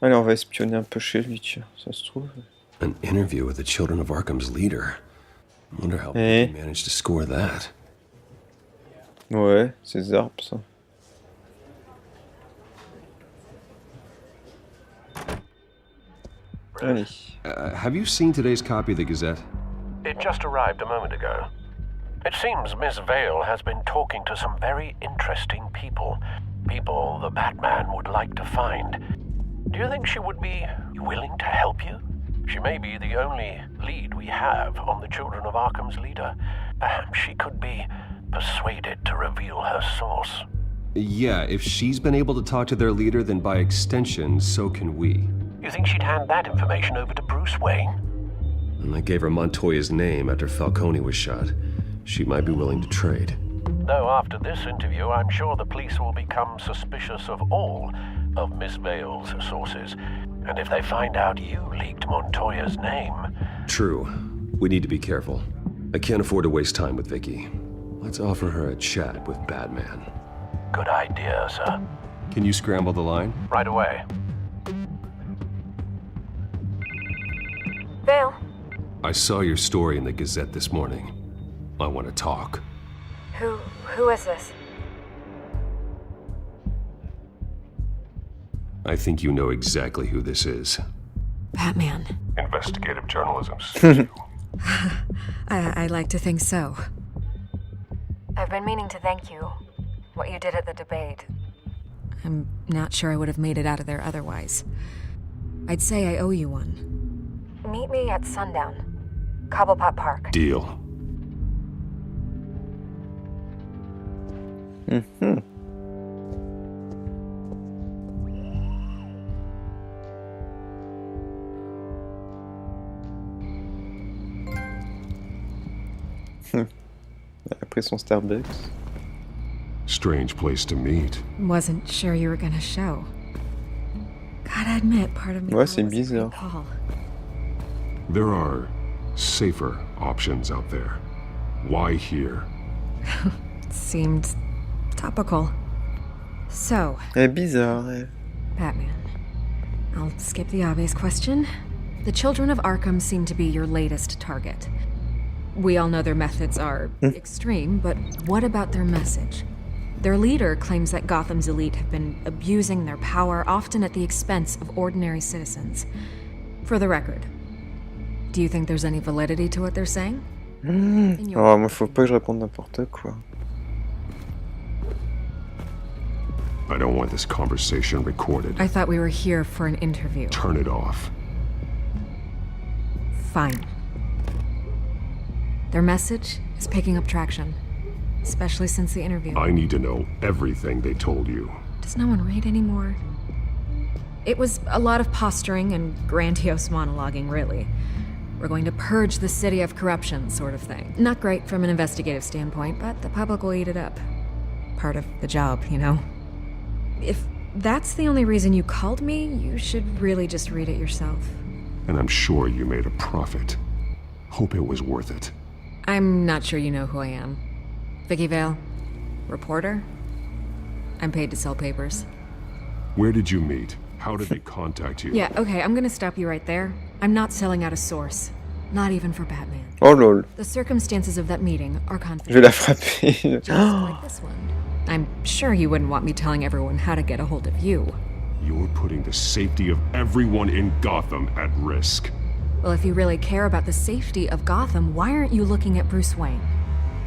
Allez, on va espionner un peu chez lui, tiens, ça se trouve. An interview with the children of Arkham's leader. I wonder how he managed to score that. Ouais, c'est Zarp, ça. Allez. Have you seen today's copy of the Gazette? It just arrived a moment ago. It seems Miss Vale has been talking to some very interesting people. People the Batman would like to find. Do you think she would be willing to help you? She may be the only lead we have on the children of Arkham's leader. Perhaps she could be persuaded to reveal her source. Yeah, if she's been able to talk to their leader, then by extension, so can we. You think she'd hand that information over to Bruce Wayne? And I gave her Montoya's name after Falcone was shot. She might be willing to trade. Though after this interview, I'm sure the police will become suspicious of all of Miss Vale's sources. And if they find out you leaked Montoya's name... True. We need to be careful. I can't afford to waste time with Vicky. Let's offer her a chat with Batman. Good idea, sir. Can you scramble the line? Right away. Vale. I saw your story in the Gazette this morning. I want to talk. Who is this? I think you know exactly who this is. Batman. Investigative journalism. I'd like to think so. I've been meaning to thank you. What you did at the debate. I'm not sure I would have made it out of there otherwise. I'd say I owe you one. Meet me at sundown. Cobblepot Park. Deal. Après son Starbucks. Strange place to meet. Wasn't sure you were gonna show. Gotta admit, part of me Ouais, c'est bizarre. There are safer options out there. Why here? Seemed topical. So, Elle est bizarre, elle. Batman. I'll skip the obvious question. The children of Arkham seem to be your latest target. We all know their methods are extreme, but what about their message? Their leader claims that Gotham's elite have been abusing their power, often at the expense of ordinary citizens. For the record, do you think there's any validity to what they're saying? Oh, moi, faut pas que je réponde n'importe quoi. I don't want this conversation recorded. I thought we were here for an interview. Turn it off. Fine. Their message is picking up traction, especially since the interview. I need to know everything they told you. Does no one read anymore? It was a lot of posturing and grandiose monologuing, really. We're going to purge the city of corruption, sort of thing. Not great from an investigative standpoint, but the public will eat it up. Part of the job, you know? If that's the only reason you called me, you should really just read it yourself. And I'm sure you made a profit. Hope it was worth it. I'm not sure you know who I am. Vicky Vale, reporter. I'm paid to sell papers. Where did you meet? How did they contact you? Yeah, okay, I'm gonna stop you right there. I'm not selling out a source. Not even for Batman. Oh lol. The circumstances of that meeting are confidential. Je vais la frapper. Just like this one. I'm sure you wouldn't want me telling everyone how to get a hold of you. You're putting the safety of everyone in Gotham at risk. Well, if you really care about the safety of Gotham, why aren't you looking at Bruce Wayne?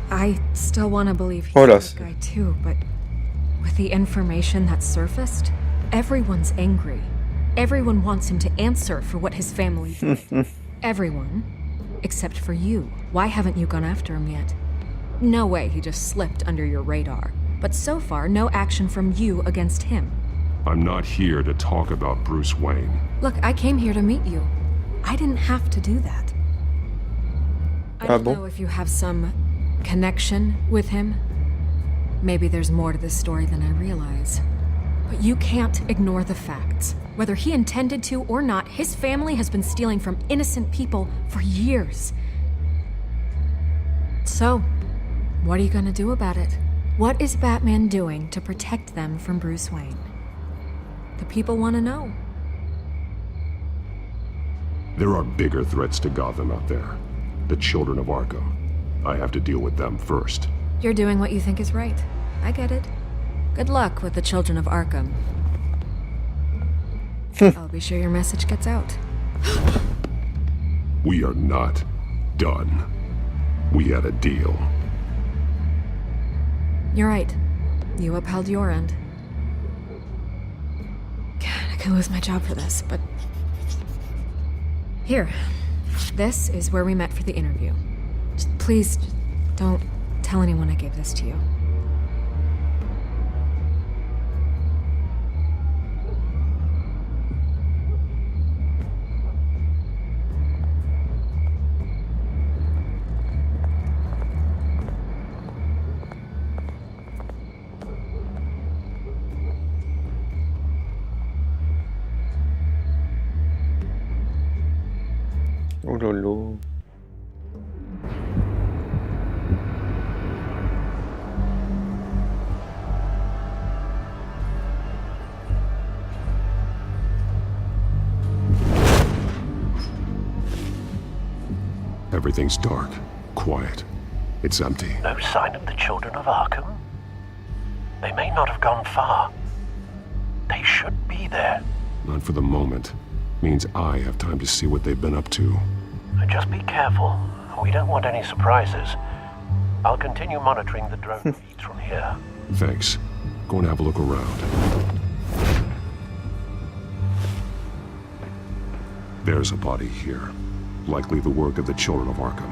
I still want to believe he's a good guy too, but with the information that surfaced, everyone's angry. Everyone wants him to answer for what his family did. Everyone, except for you. Why haven't you gone after him yet? No way he just slipped under your radar. But so far, no action from you against him. I'm not here to talk about Bruce Wayne. Look, I came here to meet you. I didn't have to do that. I don't know if you have some connection with him. Maybe there's more to this story than I realize. But you can't ignore the facts. Whether he intended to or not, his family has been stealing from innocent people for years. So, what are you gonna do about it? What is Batman doing to protect them from Bruce Wayne? The people want to know. There are bigger threats to Gotham out there. The children of Arkham. I have to deal with them first. You're doing what you think is right. I get it. Good luck with the children of Arkham. I'll be sure your message gets out. We are not done. We had a deal. You're right. You upheld your end. God, I could lose my job for this, but... Here. This is where we met for the interview. Please, don't tell anyone I gave this to you. Oh lolo. Everything's dark, quiet. It's empty. No sign of the children of Arkham? They may not have gone far. They should be there. Not for the moment. Means I have time to see what they've been up to. Just be careful. We don't want any surprises. I'll continue monitoring the drone feeds from here. Thanks. Go and have a look around. There's a body here. Likely the work of the children of Arkham.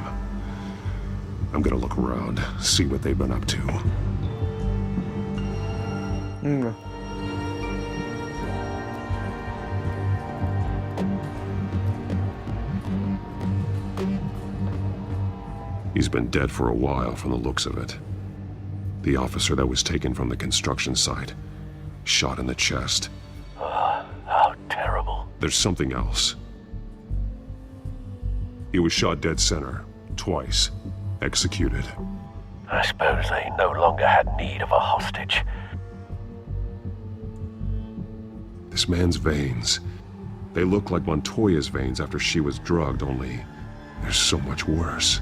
I'm gonna look around, see what they've been up to. He's been dead for a while from the looks of it. The officer that was taken from the construction site, shot in the chest. How terrible. There's something else. He was shot dead center, twice, executed. I suppose they no longer had need of a hostage. This man's veins, they look like Montoya's veins after she was drugged, only they're so much worse.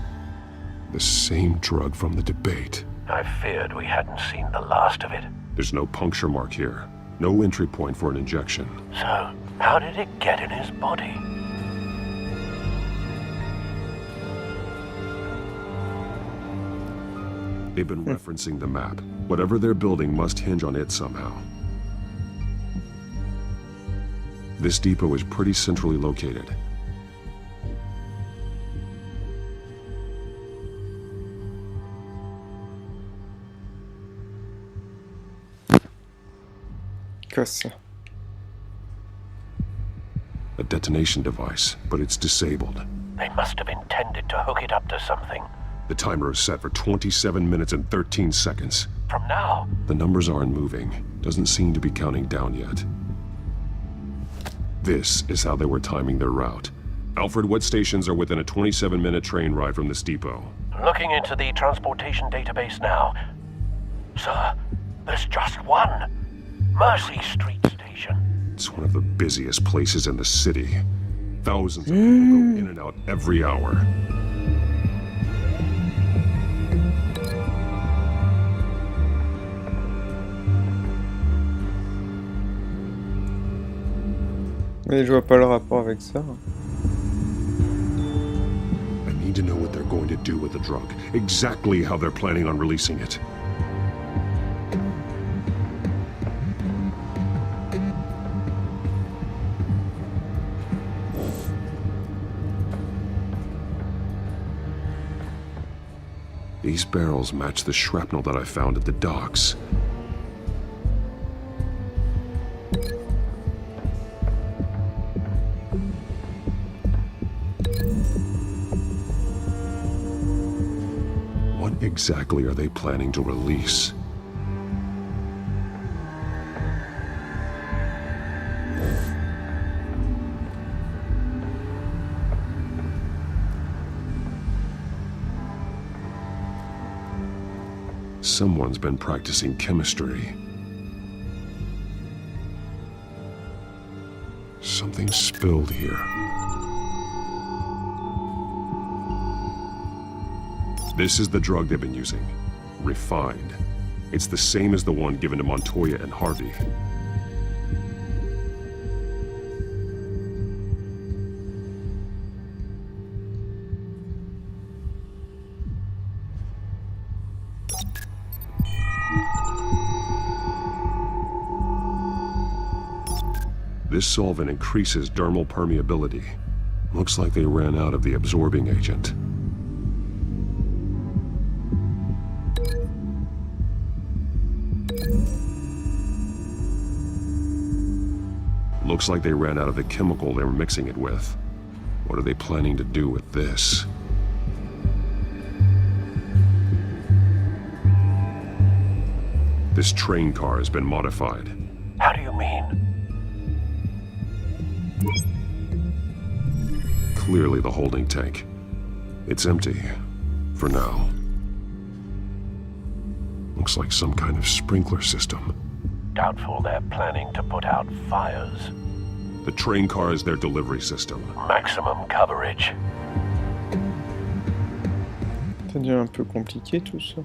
The same drug from the debate. I feared we hadn't seen the last of it. There's no puncture mark here. No entry point for an injection. So, how did it get in his body? They've been referencing the map. Whatever they're building must hinge on it somehow. This depot is pretty centrally located. A detonation device, but it's disabled. They must have intended to hook it up to something. The timer is set for 27 minutes and 13 seconds. From now? The numbers aren't moving. Doesn't seem to be counting down yet. This is how they were timing their route. Alfred, what stations are within a 27-minute train ride from this depot? Looking into the transportation database now. Sir, there's just one. Merci Street Station. It's one of the busiest places in the city. Thousands of people go in and out every hour. Mais je vois pas le rapport avec ça. I need to know what they're going to do with the drug. Exactly how they're planning on releasing it. These barrels match the shrapnel that I found at the docks. What exactly are they planning to release? Someone's been practicing chemistry. Something spilled here. This is the drug they've been using. Refined. It's the same as the one given to Montoya and Harvey. This solvent increases dermal permeability. Looks like they ran out of the absorbing agent. Looks like they ran out of the chemical they were mixing it with. What are they planning to do with this? This train car has been modified. How do you mean? Clearly the holding tank. It's empty. For now. Looks like some kind of sprinkler system. Doubtful they're planning to put out fires. The train car is their delivery system. Maximum coverage. Ça devient un peu compliqué tout ça.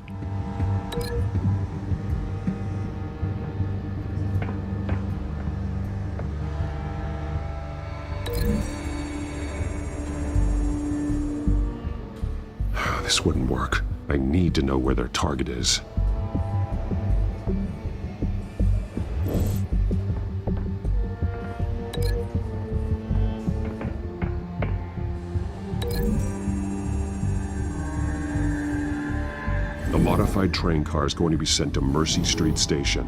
This wouldn't work. I need to know where their target is. The modified train car is going to be sent to Merci Street Station.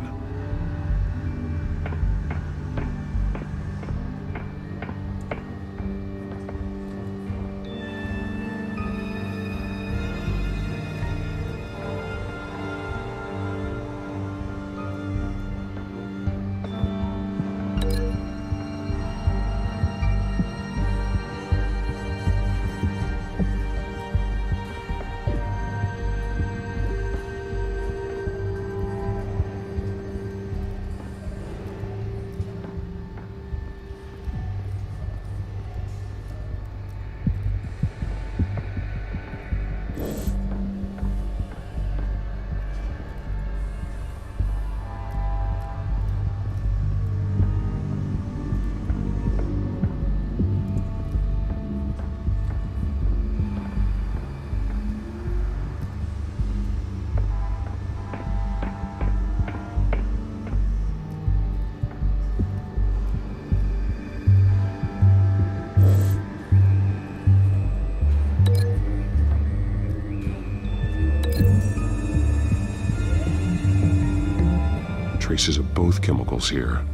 traces of both chemicals here.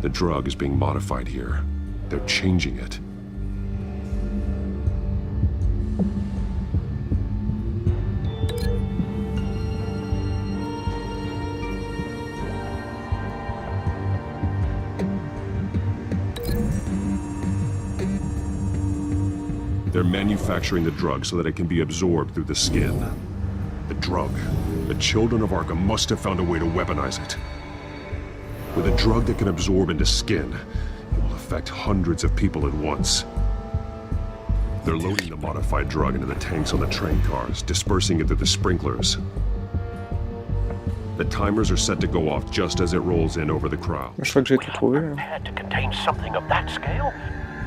The drug is being modified here. They're changing it. They're manufacturing the drug so that it can be absorbed through the skin. The drug. The children of Arkham must have found a way to weaponize it. With a drug that can absorb into skin, it will affect hundreds of people at once. They're loading the modified drug into the tanks on the train cars, dispersing it through the sprinklers. The timers are set to go off just as it rolls in over the crowd. Je crois que j'ai tout trouvé. Prepared to contain something of that scale?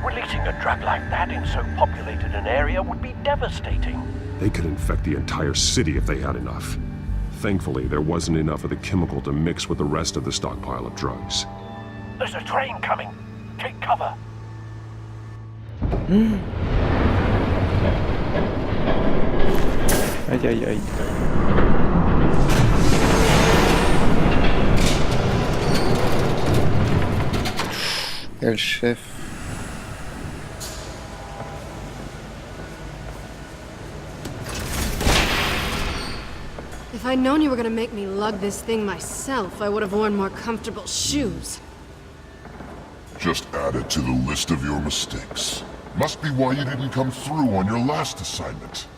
Releasing a drug like that in so populated an area would be devastating. They could infect the entire city if they had enough. Thankfully, there wasn't enough of the chemical to mix with the rest of the stockpile of drugs. There's a train coming. Take cover. Aïe aïe aïe. Quel chef. If I'd known you were gonna make me lug this thing myself, I would have worn more comfortable shoes. Just add it to the list of your mistakes. Must be why you didn't come through on your last assignment.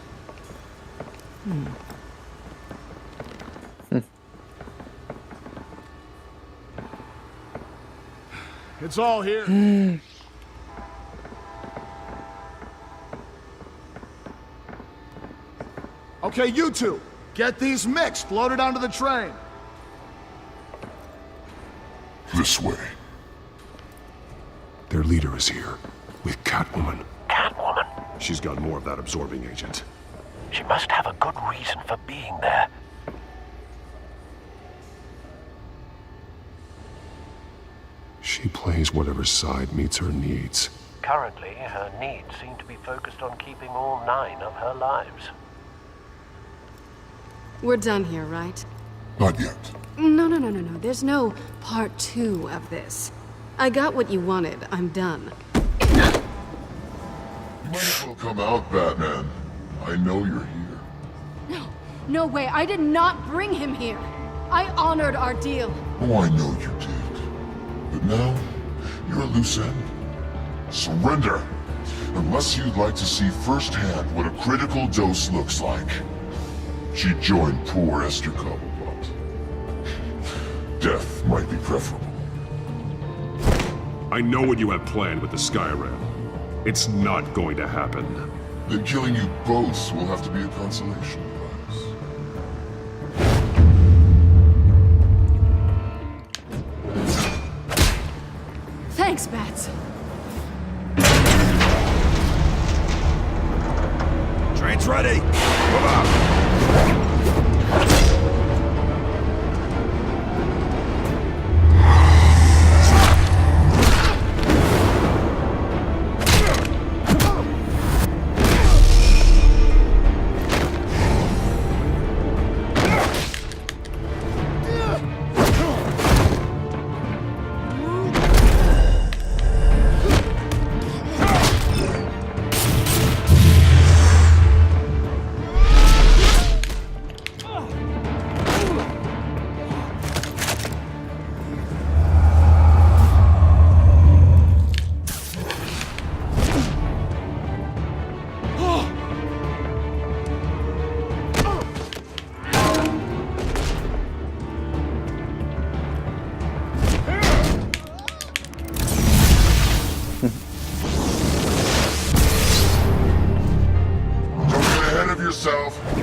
It's all here. Okay, you two. Get these mixed, loaded onto the train. This way. Their leader is here, with Catwoman. Catwoman? She's got more of that absorbing agent. She must have a good reason for being there. She plays whatever side meets her needs. Currently, her needs seem to be focused on keeping all 9 of her lives. We're done here, right? Not yet. No. There's no part 2 of this. I got what you wanted. I'm done. You might as well come out, Batman. I know you're here. No way. I did not bring him here. I honored our deal. Oh, I know you did. But now, you're a loose end. Surrender! Unless you'd like to see firsthand what a critical dose looks like. She joined poor Esther Cobblepot. Death might be preferable. I know what you have planned with the Skyrim. It's not going to happen. Then killing you both will have to be a consolation prize. Thanks, Bats. Train's ready. Move out.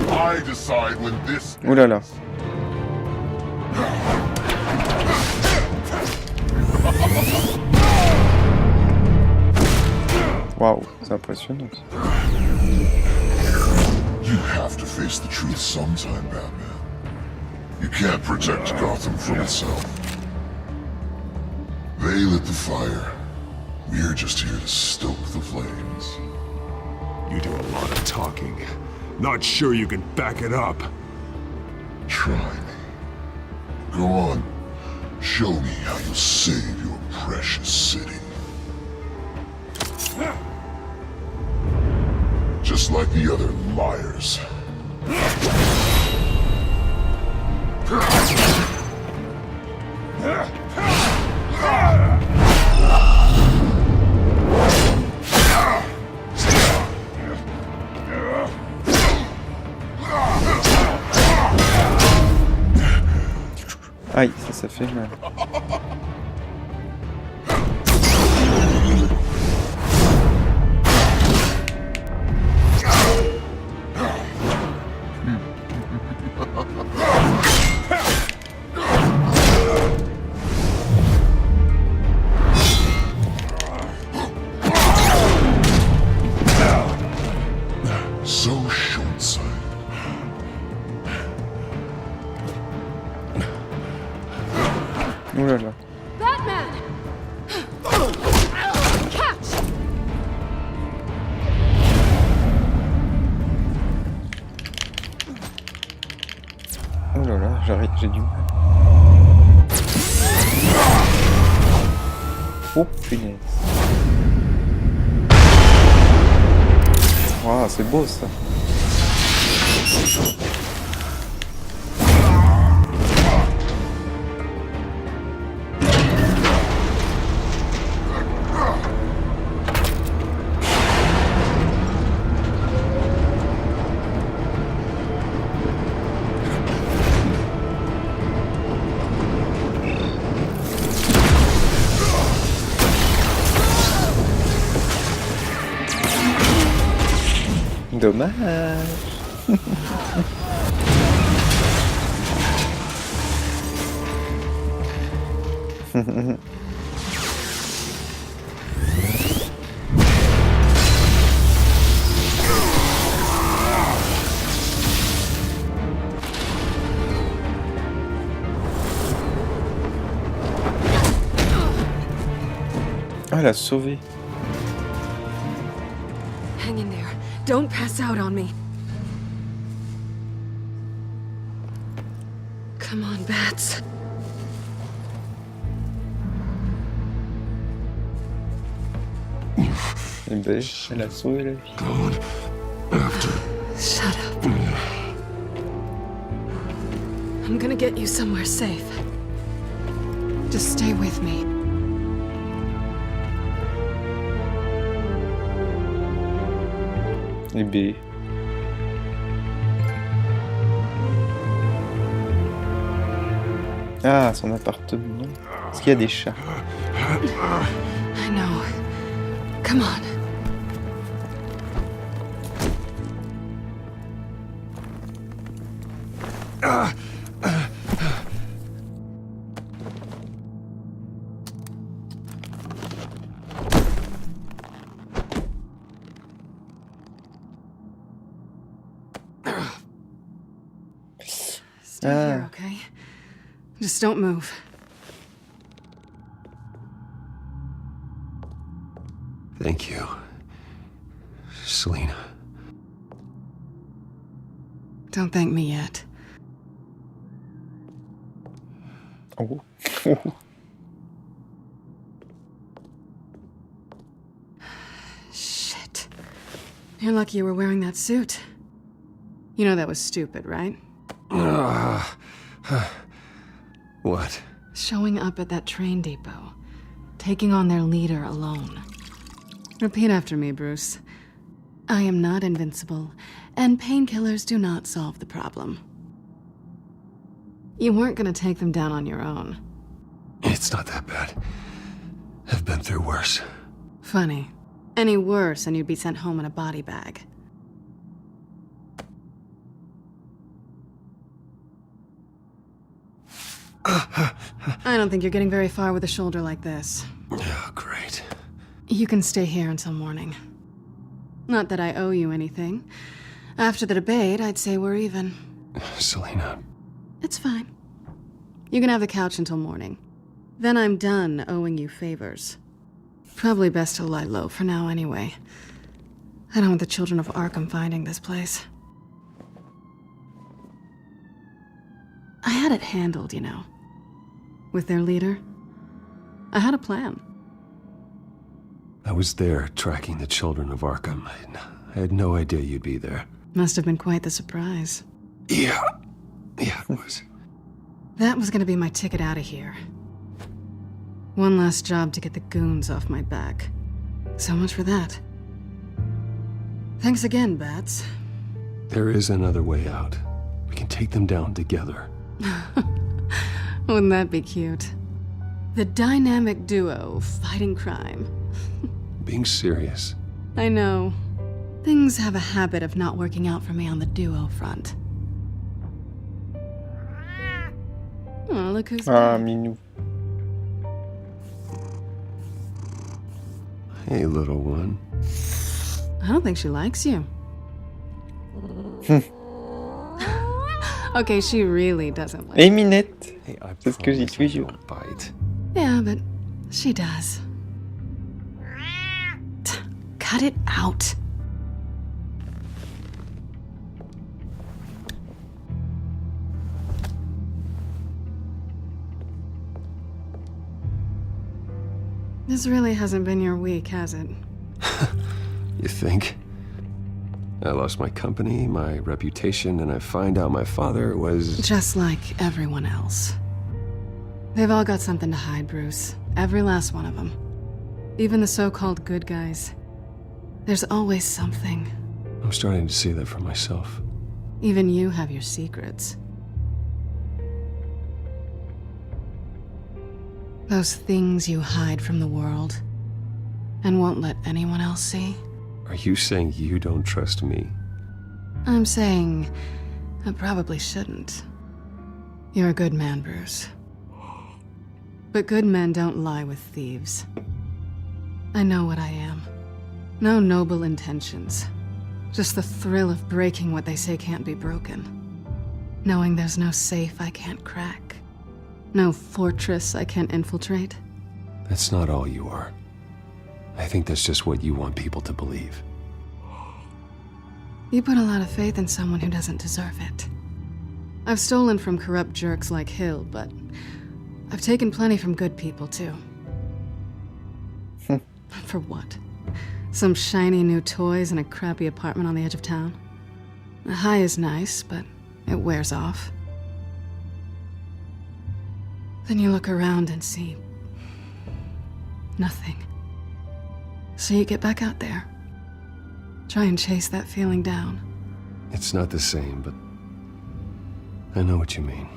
I decide when this. Ouh là là. Waouh, c'est impressionnant. You have to face the truth sometime, Batman. You can't protect Gotham from itself. They lit the fire. We're just here to stoke the flames. You do a lot of talking. Not sure you can back it up. Try me. Go on. Show me how you'll save your precious city. Just like the other liars. Aïe, ça fait mal. So short-sighted. Oh là là. Batman! Catch! Oh là là, j'ai du mal. Oh punaise. Waouh, c'est beau ça. Dommage. Ah, elle a sauvé. Hang in there. Don't pass out on me. Come on, bats. Eh ben, elle a sauvé la vie. Shut up. I'm gonna get you somewhere safe. Just stay with me. Et B. Ah, son appartement. Est-ce qu'il y a des chats? I know. Come on. Stay here, okay? Just don't move. Thank you, Selena. Don't thank me yet. Oh. Shit. You're lucky you were wearing that suit. You know that was stupid, right? What? Showing up at that train depot. Taking on their leader alone. Repeat after me, Bruce. I am not invincible, and painkillers do not solve the problem. You weren't gonna take them down on your own. It's not that bad. I've been through worse. Funny. Any worse and you'd be sent home in a body bag. I don't think you're getting very far with a shoulder like this. Oh, great. You can stay here until morning. Not that I owe you anything. After the debate, I'd say we're even. Selena. It's fine. You can have the couch until morning. Then I'm done owing you favors. Probably best to lie low for now anyway. I don't want the children of Arkham finding this place. I had it handled, you know. with their leader. I had a plan. I was there tracking the children of Arkham. I had no idea you'd be there. Must have been quite the surprise. Yeah, it was. That was gonna be my ticket out of here. One last job to get the goons off my back. So much for that. Thanks again, Bats. There is another way out. We can take them down together. Wouldn't that be cute? The dynamic duo fighting crime. Being serious. I know. Things have a habit of not working out for me on the duo front. Oh, look who's back. Minou. Hey, little one. I don't think she likes you. Okay, she really doesn't like Hey, Minette. Hey, C'est ce que j'ai toujours. Bite. Yeah, but she does. Cut it out. This really hasn't been your week, has it? You think? I lost my company, my reputation, and I find out my father was... Just like everyone else. They've all got something to hide, Bruce. Every last one of them. Even the so-called good guys. There's always something. I'm starting to see that for myself. Even you have your secrets. Those things you hide from the world and won't let anyone else see. Are you saying you don't trust me? I'm saying I probably shouldn't. You're a good man, Bruce. But good men don't lie with thieves. I know what I am. No noble intentions. Just the thrill of breaking what they say can't be broken. Knowing there's no safe I can't crack. No fortress I can't infiltrate. That's not all you are. I think that's just what you want people to believe. You put a lot of faith in someone who doesn't deserve it. I've stolen from corrupt jerks like Hill, but I've taken plenty from good people, too. For what? Some shiny new toys and a crappy apartment on the edge of town? The high is nice, but it wears off. Then you look around and see nothing. So you get back out there. Try and chase that feeling down. It's not the same, but I know what you mean.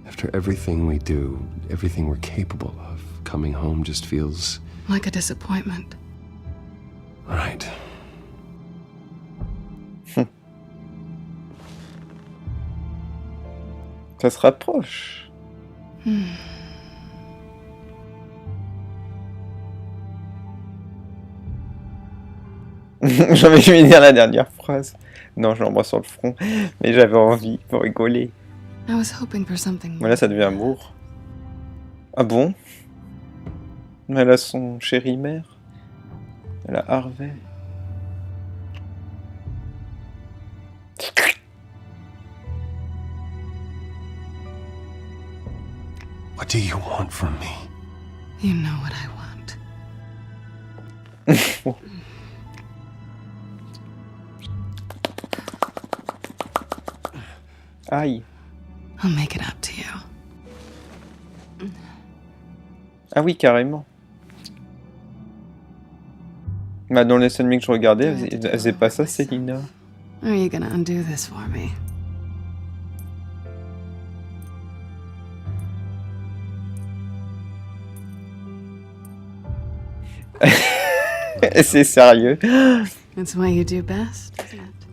After everything we do, everything we're capable of, coming home just feels... like a disappointment. Right. Ça se rapproche. J'avais dû dire la dernière phrase. Non, je l'embrasse sur le front, mais j'avais envie pour rigoler. I was hoping for something. Voilà, ça devient amour. Ah bon? Elle a son chéri mère. Elle a Harvey. What do you want from me? You know what I want. Aïe. I'll make it up to you. Ah oui, carrément. Bah, dans les ennemis que je regardais, elle faisait pas ça, Célina. Are you gonna undo this for me? C'est sérieux. It's what you do best, isn't it?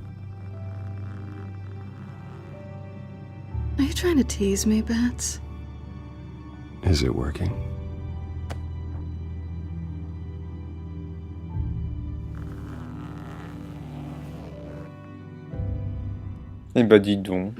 Are you trying to tease me, Bats? Is it working? Eh bah dis donc.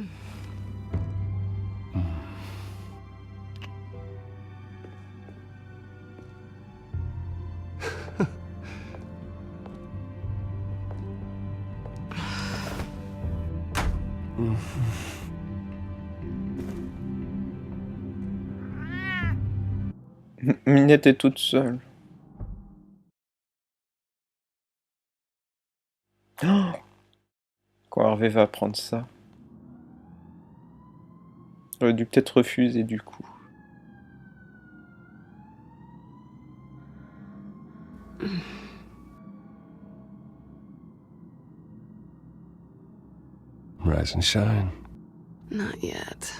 Minette est toute seule. Oh, quand Harvey va apprendre ça. J'aurais dû peut-être refuser du coup. Rise and shine. Not yet.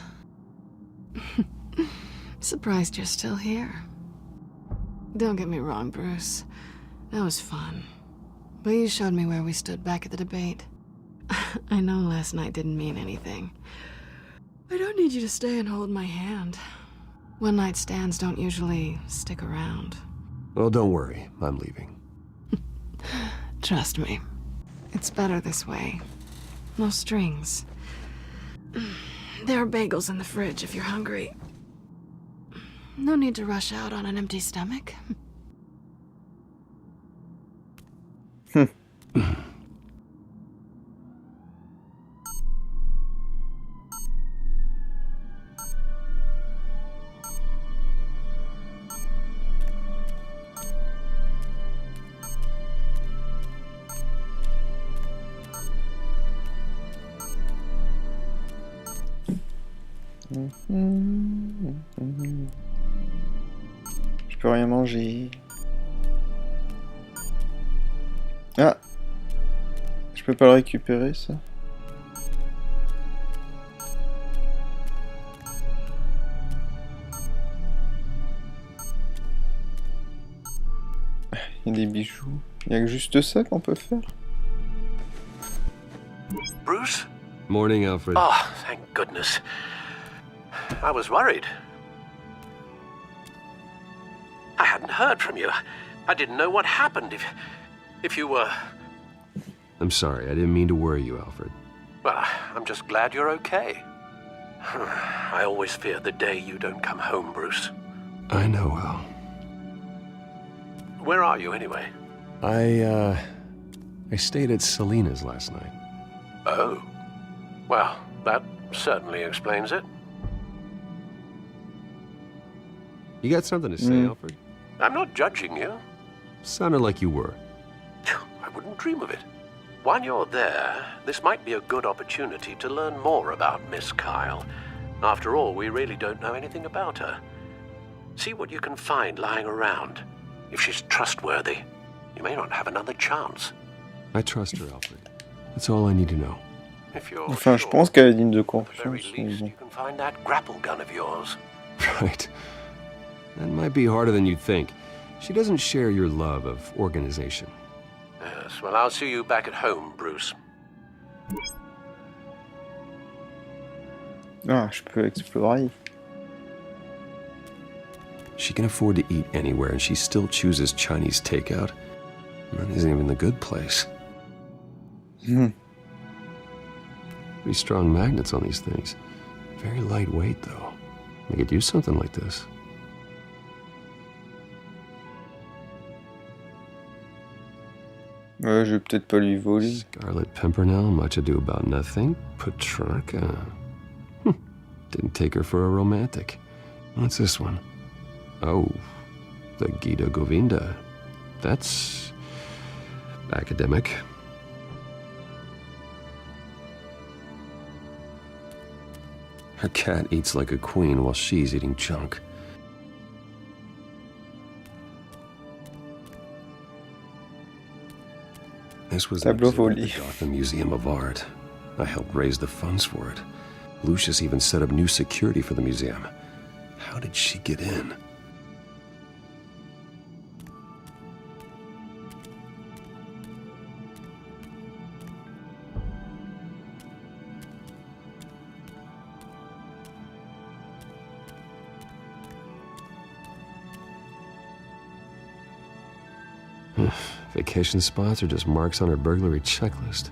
Surprised you're still here. Don't get me wrong, Bruce. That was fun. But you showed me where we stood back at the debate. I know last night didn't mean anything. I don't need you to stay and hold my hand. One-night stands don't usually stick around. Well, don't worry. I'm leaving. Trust me. It's better this way. No strings. There are bagels in the fridge if you're hungry. No need to rush out on an empty stomach. Je peux rien manger. Ah! Je peux pas le récupérer, ça? Il y a des bijoux. Il y a que juste ça qu'on peut faire. Bruce? Morning, Alfred. Oh, thank goodness. I was worried. I hadn't heard from you. I didn't know what happened if you were... I'm sorry, I didn't mean to worry you, Alfred. Well, I'm just glad you're okay. I always fear the day you don't come home, Bruce. I know, Al. Where are you, anyway? I stayed at Selena's last night. Oh. Well, that certainly explains it. You got something to say, Alfred? I'm not judging you. Sounded like you were. I wouldn't dream of it. While you're there, this might be a good opportunity to learn more about Miss Kyle. After all, we really don't know anything about her. See what you can find lying around. If she's trustworthy, you may not have another chance. I trust her, Alfred. That's all I need to know. Enfin, je pense qu'elle est digne de confiance. You can find that grapple gun of yours. Right. That might be harder than you'd think. She doesn't share your love of organization. Yes, well, I'll see you back at home, Bruce. Ah, je peux explorer. She can afford to eat anywhere, and she still chooses Chinese takeout. That isn't even the good place. Pretty strong magnets on these things. Very lightweight, though. They could use something like this. Ouais, je vais peut-être pas lui voler. Scarlet Pimpernel, Much Ado About Nothing, Petrarca. Didn't take her for a romantic. What's this one? Oh, the Gita Govinda. That's academic. Her cat eats like a queen while she's eating junk. This was an exhibit at the Gotham Museum of Art. I helped raise the funds for it. Lucius even set up new security for the museum. How did she get in? Vacation spots are just marks on her burglary checklist.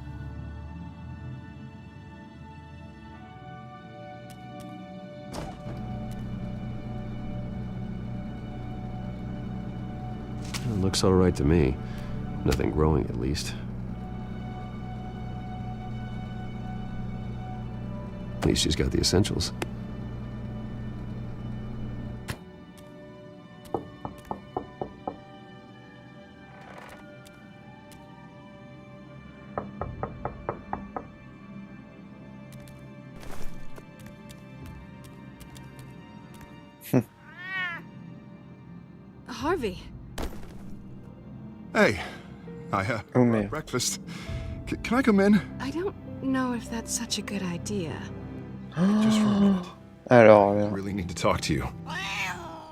It looks all right to me. Nothing growing, at least. At least she's got the essentials. Harvey. Hey, I brought breakfast. Can I come in? I don't know if that's such a good idea. Just for a minute. Alors, I really need to talk to you.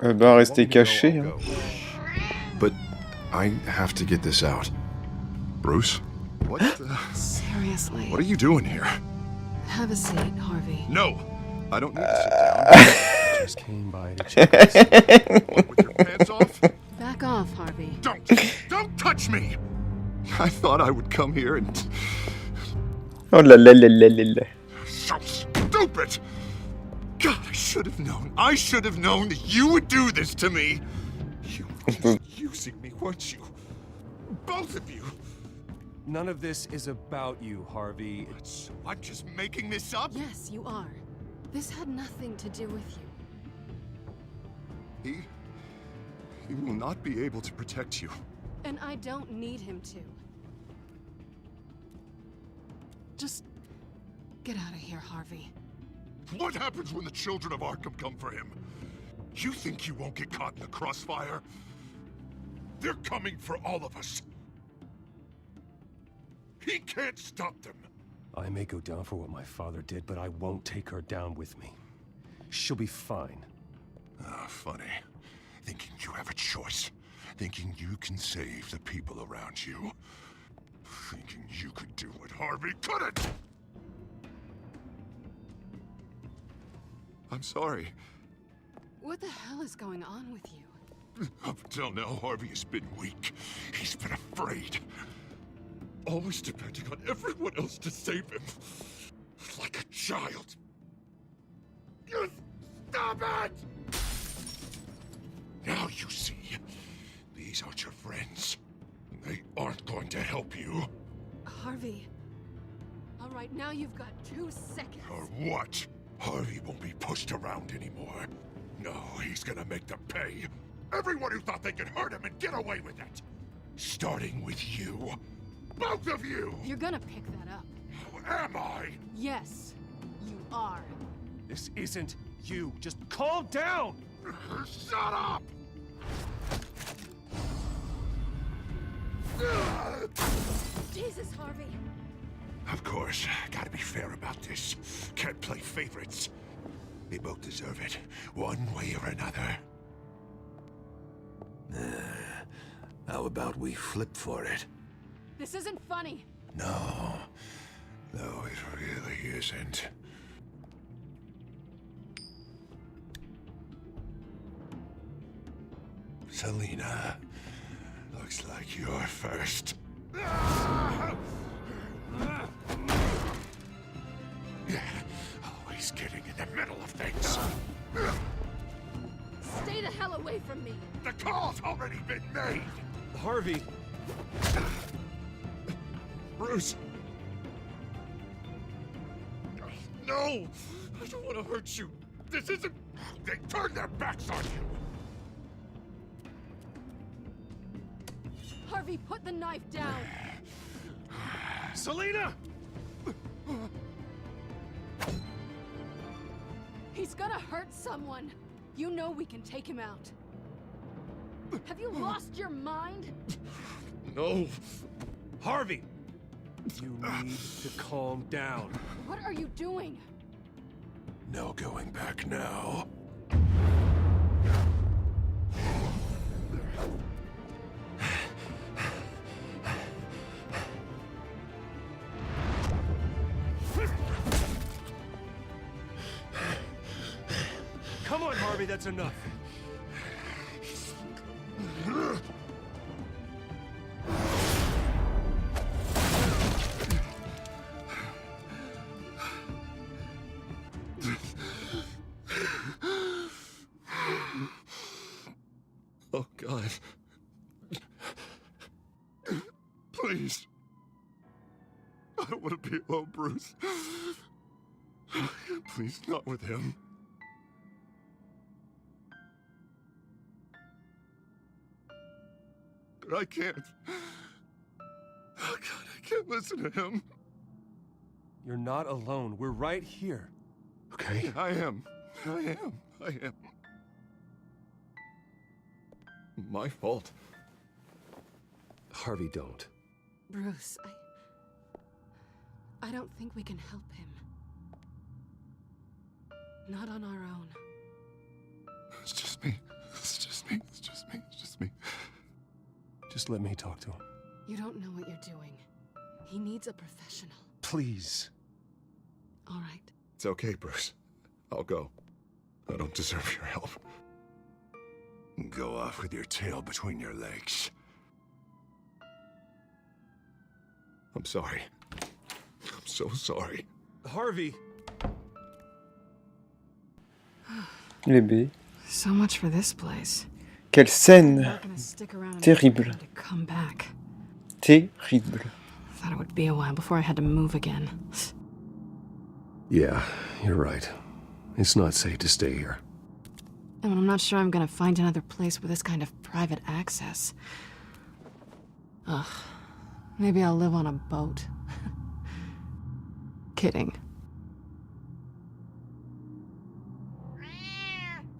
Ben restez caché. Hein. But I have to get this out. Bruce? What the... Seriously. What are you doing here? Have a seat, Harvey. No! I don't need to sit down. Just came by to check this. What, with your pants off? Back off, Harvey. Don't touch me! I thought I would come here and... Oh la la la la la la. So stupid! God, I should have known. I should have known that you would do this to me. You were just using me, weren't you? Both of you. None of this is about you, Harvey. So I'm just making this up? Yes, you are. This had nothing to do with you. He will not be able to protect you. And I don't need him to. Just get out of here, Harvey. What happens when the children of Arkham come for him? You think you won't get caught in the crossfire? They're coming for all of us. He can't stop them. I may go down for what my father did, but I won't take her down with me. She'll be fine. Ah, funny. Thinking you have a choice. Thinking you can save the people around you. Thinking you could do what Harvey couldn't! I'm sorry. What the hell is going on with you? Up until now, Harvey has been weak. He's been afraid. Always depending on everyone else to save him. Like a child. You stop it! Now you see. These aren't your friends. They aren't going to help you. Harvey. All right, now you've got 2 seconds. Or what? Harvey won't be pushed around anymore. No, he's gonna make them pay. Everyone who thought they could hurt him and get away with it. Starting with you. Both of you! You're gonna pick that up. How am I? Yes, you are. This isn't you. Just calm down! Shut up! Jesus, Harvey. Of course, gotta be fair about this. Can't play favorites. They both deserve it, one way or another. How about we flip for it? This isn't funny. No, it really isn't. Selina, looks like you're first. Always getting in the middle of things. Stay the hell away from me. The call's already been made. Harvey. Bruce. No, I don't want to hurt you. This isn't... They turned their backs on you. Harvey, put the knife down. Selina! He's gonna hurt someone. You know we can take him out. Have you lost your mind? No. Harvey! You need to calm down. What are you doing? No going back now. Come on, Harvey, that's enough. Oh, God. Please. I don't want to be alone, Bruce. Please, not with him. But I can't. Oh, God, I can't listen to him. You're not alone. We're right here. Okay? I am. My fault. Harvey, don't. Bruce, I don't think we can help him. Not on our own. It's just me. Just let me talk to him. You don't know what you're doing. He needs a professional. Please. All right. It's okay, Bruce. I'll go. I don't deserve your help. Go off with your tail between your legs. I'm sorry. I'm so sorry. Harvey! Bébé. So much for this place. Quelle scène terrible. Come back. Terrible. Thought it would be a while before I had to move again. Yeah, you're right. It's not safe to stay here. And I'm not sure I'm gonna find another place with this kind of private access. Ugh. Maybe I'll live on a boat. Kidding.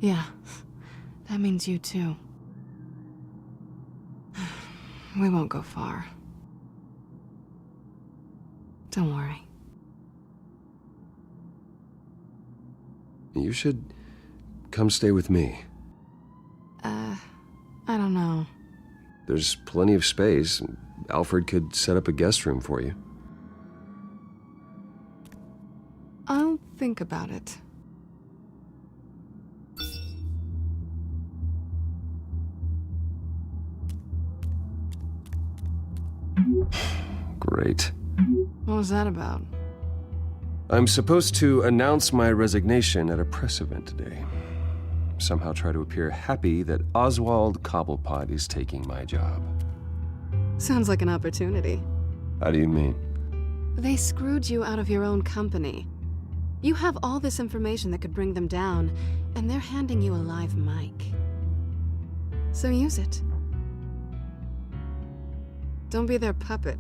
Yeah, that means you too. We won't go far. Don't worry. You should come stay with me. I don't know. There's plenty of space. Alfred could set up a guest room for you. I'll think about it. Great. What was that about? I'm supposed to announce my resignation at a press event today. Somehow try to appear happy that Oswald Cobblepot is taking my job. Sounds like an opportunity. How do you mean? They screwed you out of your own company. You have all this information that could bring them down, and they're handing you a live mic. So use it. Don't be their puppet.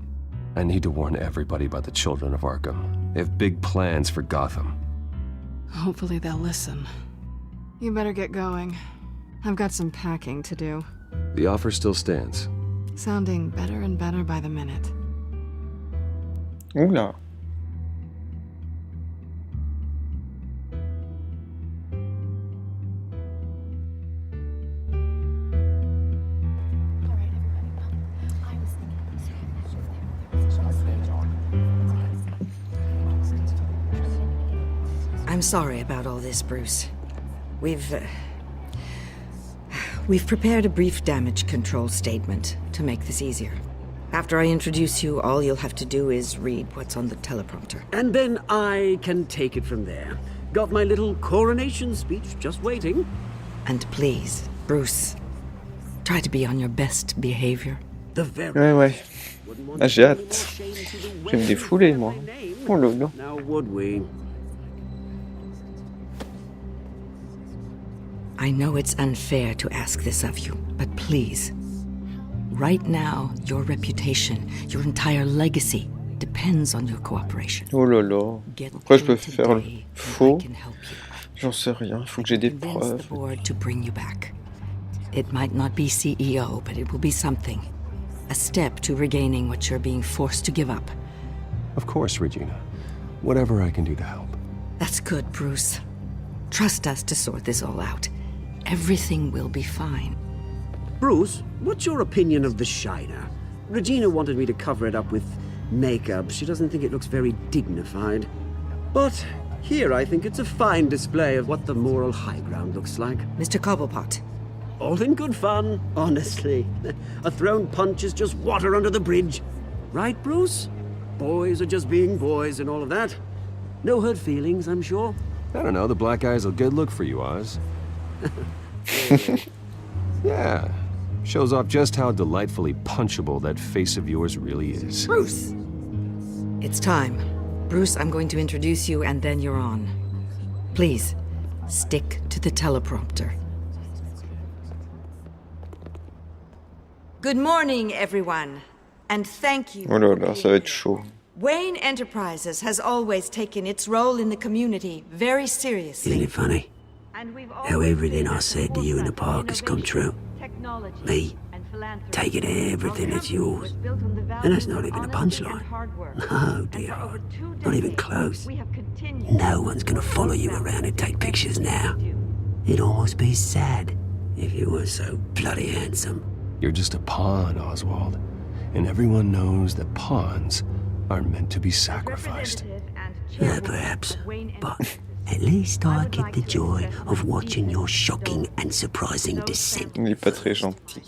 I need to warn everybody about the children of Arkham. They have big plans for Gotham. Hopefully they'll listen. You better get going. I've got some packing to do. The offer still stands. Sounding better and better by the minute. Oula. I'm sorry about all this, Bruce. We've prepared a brief damage control statement to make this easier. After I introduce you, all you'll have to do is read what's on the teleprompter. And then I can take it from there. Got my little coronation speech just waiting. And please, Bruce, try to be on your best behavior. Ouais. Ah, j'ai hâte. Je vais me défouler, moi. Oh là là. Now would we? I know it's unfair to ask this of you, but please. Right now, your reputation, your entire legacy, depends on your cooperation. Oh là là. Pourquoi je peux faire le faux? J'en sais rien. Il faut que j'ai des preuves. The board to bring you back. It might not be CEO, but it will be something. A step to regaining what you're being forced to give up. Of course, Regina. Whatever I can do to help. That's good, Bruce. Trust us to sort this all out. Everything will be fine. Bruce, what's your opinion of the Shiner? Regina wanted me to cover it up with makeup. She doesn't think it looks very dignified. But here I think it's a fine display of what the moral high ground looks like. Mr. Cobblepot. All in good fun, honestly. A thrown punch is just water under the bridge. Right, Bruce? Boys are just being boys and all of that. No hurt feelings, I'm sure. I don't know, the black eye's a good look for you, Oz. Yeah. Shows off just how delightfully punchable that face of yours really is. Bruce! It's time. Bruce, I'm going to introduce you and then you're on. Please, stick to the teleprompter. Good morning, everyone. And thank you. Oh là là, ça va être chaud. Wayne Enterprises has always taken its role in the community very seriously. Isn't it funny? How everything I said to you in the park has come true. Me, taking everything that's yours. And that's not even a punchline. No, dear heart. Not even close. No one's gonna follow you around and take pictures now. It'd almost be sad if you were so bloody handsome. You're just a pawn, Oswald. And everyone knows that pawns are meant to be sacrificed. Yeah, perhaps. But at least I get the joy of watching your shocking and surprising descent. Il est pas très gentil.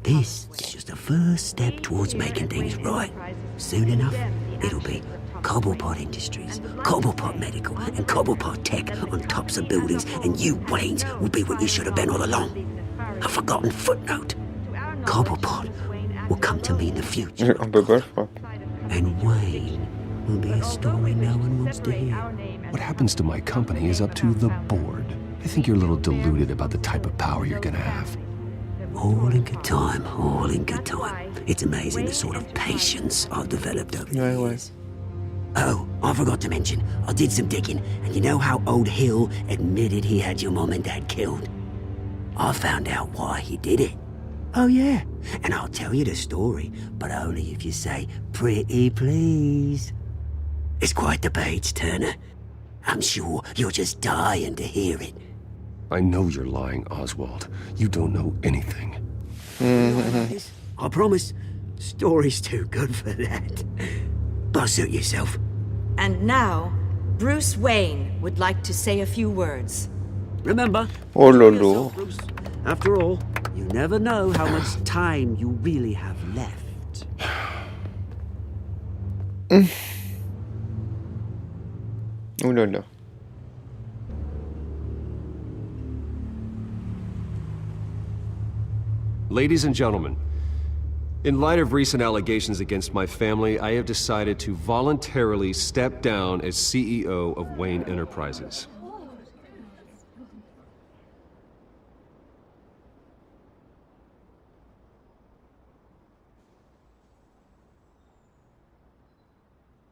This is just the first step towards making things right. Soon enough, it'll be Cobblepot Industries, Cobblepot Medical, and Cobblepot Tech on tops of buildings, and you, Waynes, will be what you should have been all along. A forgotten footnote. Cobblepot will come to me in the future. And Wayne will be a story no one wants to hear. What happens to my company is up to the board. I think you're a little deluded about the type of power you're gonna have. All in good time, all in good time. It's amazing the sort of patience I've developed over the years. Oh, I forgot to mention, I did some digging, and you know how old Hill admitted he had your mom and dad killed? I found out why he did it. Oh yeah, and I'll tell you the story, but only if you say, pretty please. It's quite the page, Turner. I'm sure you're just dying to hear it. I know you're lying, Oswald. You don't know anything. I promise, story's too good for that. But suit yourself. And now, Bruce Wayne would like to say a few words. Remember, oh lolo. Bruce. After all, you never know how much time you really have left. Oh là là. Ladies and gentlemen, in light of recent allegations against my family, I have decided to voluntarily step down as CEO of Wayne Enterprises.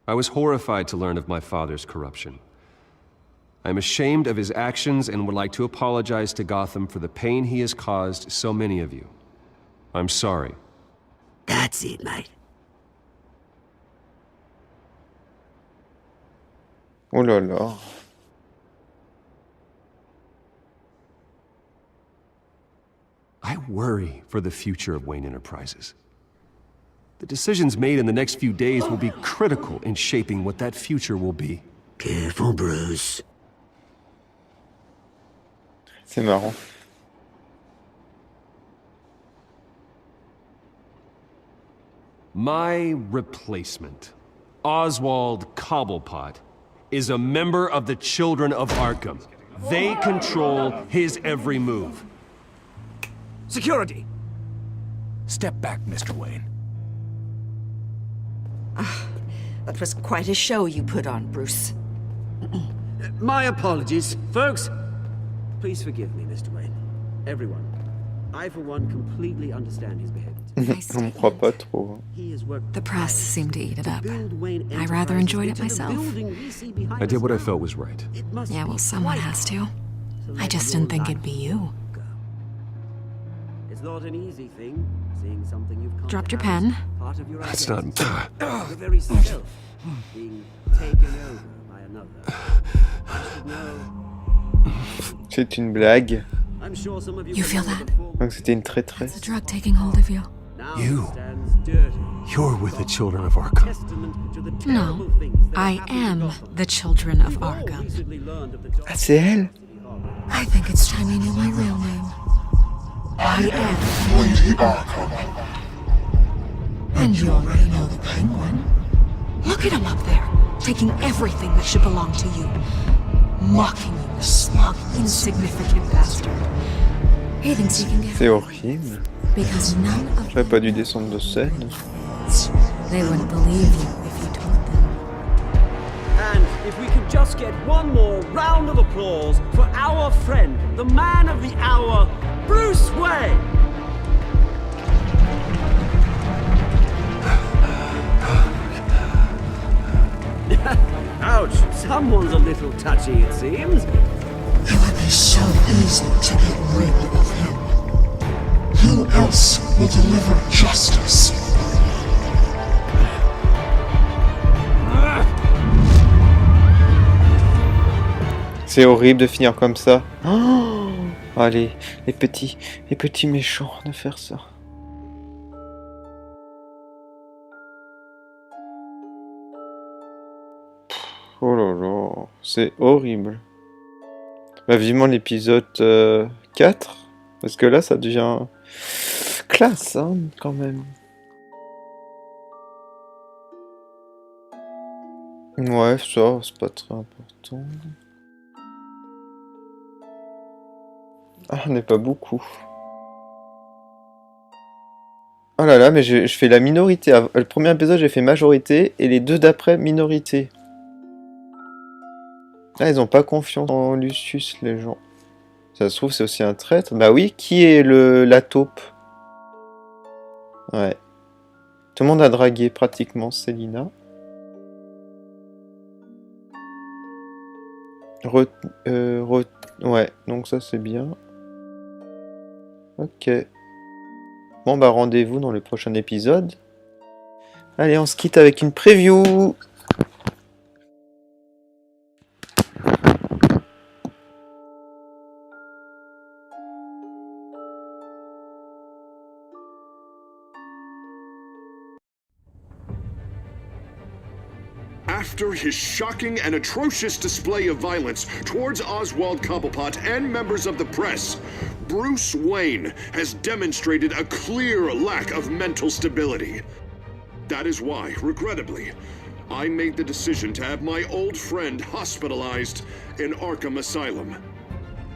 I was horrified to learn of my father's corruption. I'm ashamed of his actions and would like to apologize to Gotham for the pain he has caused so many of you. I'm sorry. That's it, mate. Oh là là. I worry for the future of Wayne Enterprises. The decisions made in the next few days will be critical in shaping what that future will be. Careful, Bruce. C'est marrant. My replacement, Oswald Cobblepot, is a member of the Children of Arkham. They control his every move. Security! Step back, Mr. Wayne. That was quite a show you put on, Bruce. My apologies, folks. Please forgive me, Mr. Wayne. Everyone. I, for one, completely understand his behavior. On me croit pas trop. The press seemed to eat it up. I rather enjoyed it myself. I did what I felt was right. Yeah, well, someone has to. I just didn't think it'd be you. It's not an easy thing, seeing something you've come Dropped your pen. part of your That's not... the very self being taken over by another. I should know. C'est une blague. I'm sure some of You feel that? Donc c'était une traîtresse. It's a drug taking hold of you. You're with the Children of Arkham. No, I am the Children of Arkham. Ah, c'est elle? I think it's time you knew my real name. I am Lady Arkham. And you already know the Penguin. Look at him up there, taking everything that should belong to you. Mocking you, the smug, insignificant bastard. He thinks he can get... C'est horrible. Because none of J'aurais pas dû descendre de scène. They wouldn't believe you if you told them. And if we could just get one more round of applause for our friend, the man of the hour, Bruce Wayne! Ouch! Someone's a little touchy, it seems. It would be so easy to get rid of him. Who else will deliver justice? C'est horrible de finir comme ça. Oh, allez, les petits méchants de faire ça. Oh là là, c'est horrible. Bah, vivement l'épisode 4, parce que là ça devient classe, hein, quand même. Ouais, ça, c'est pas très important. Ah, on n'est pas beaucoup. Oh là là, mais je fais la minorité. Le premier épisode, j'ai fait majorité, et les deux d'après, minorité. Là, ils ont pas confiance en Lucius, les gens. Ça se trouve, c'est aussi un traître. Bah oui, qui est la taupe? Ouais. Tout le monde a dragué, pratiquement, Célina. Ouais, donc ça, c'est bien. Ok. Bon, bah, rendez-vous dans le prochain épisode. Allez, on se quitte avec une preview. After his shocking and atrocious display of violence towards Oswald Cobblepot and members of the press, Bruce Wayne has demonstrated a clear lack of mental stability. That is why, regrettably, I made the decision to have my old friend hospitalized in Arkham Asylum.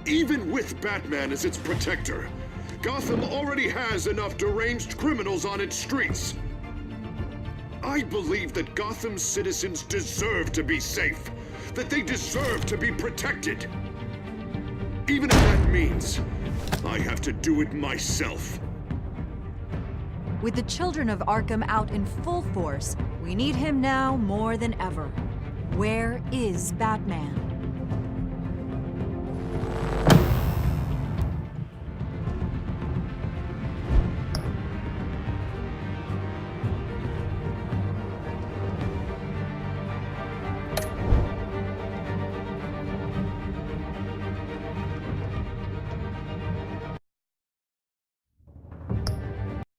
Even with Batman as its protector, Gotham already has enough deranged criminals on its streets. I believe that Gotham's citizens deserve to be safe, that they deserve to be protected. Even if that means I have to do it myself. With the children of Arkham out in full force, we need him now more than ever. Where is Batman?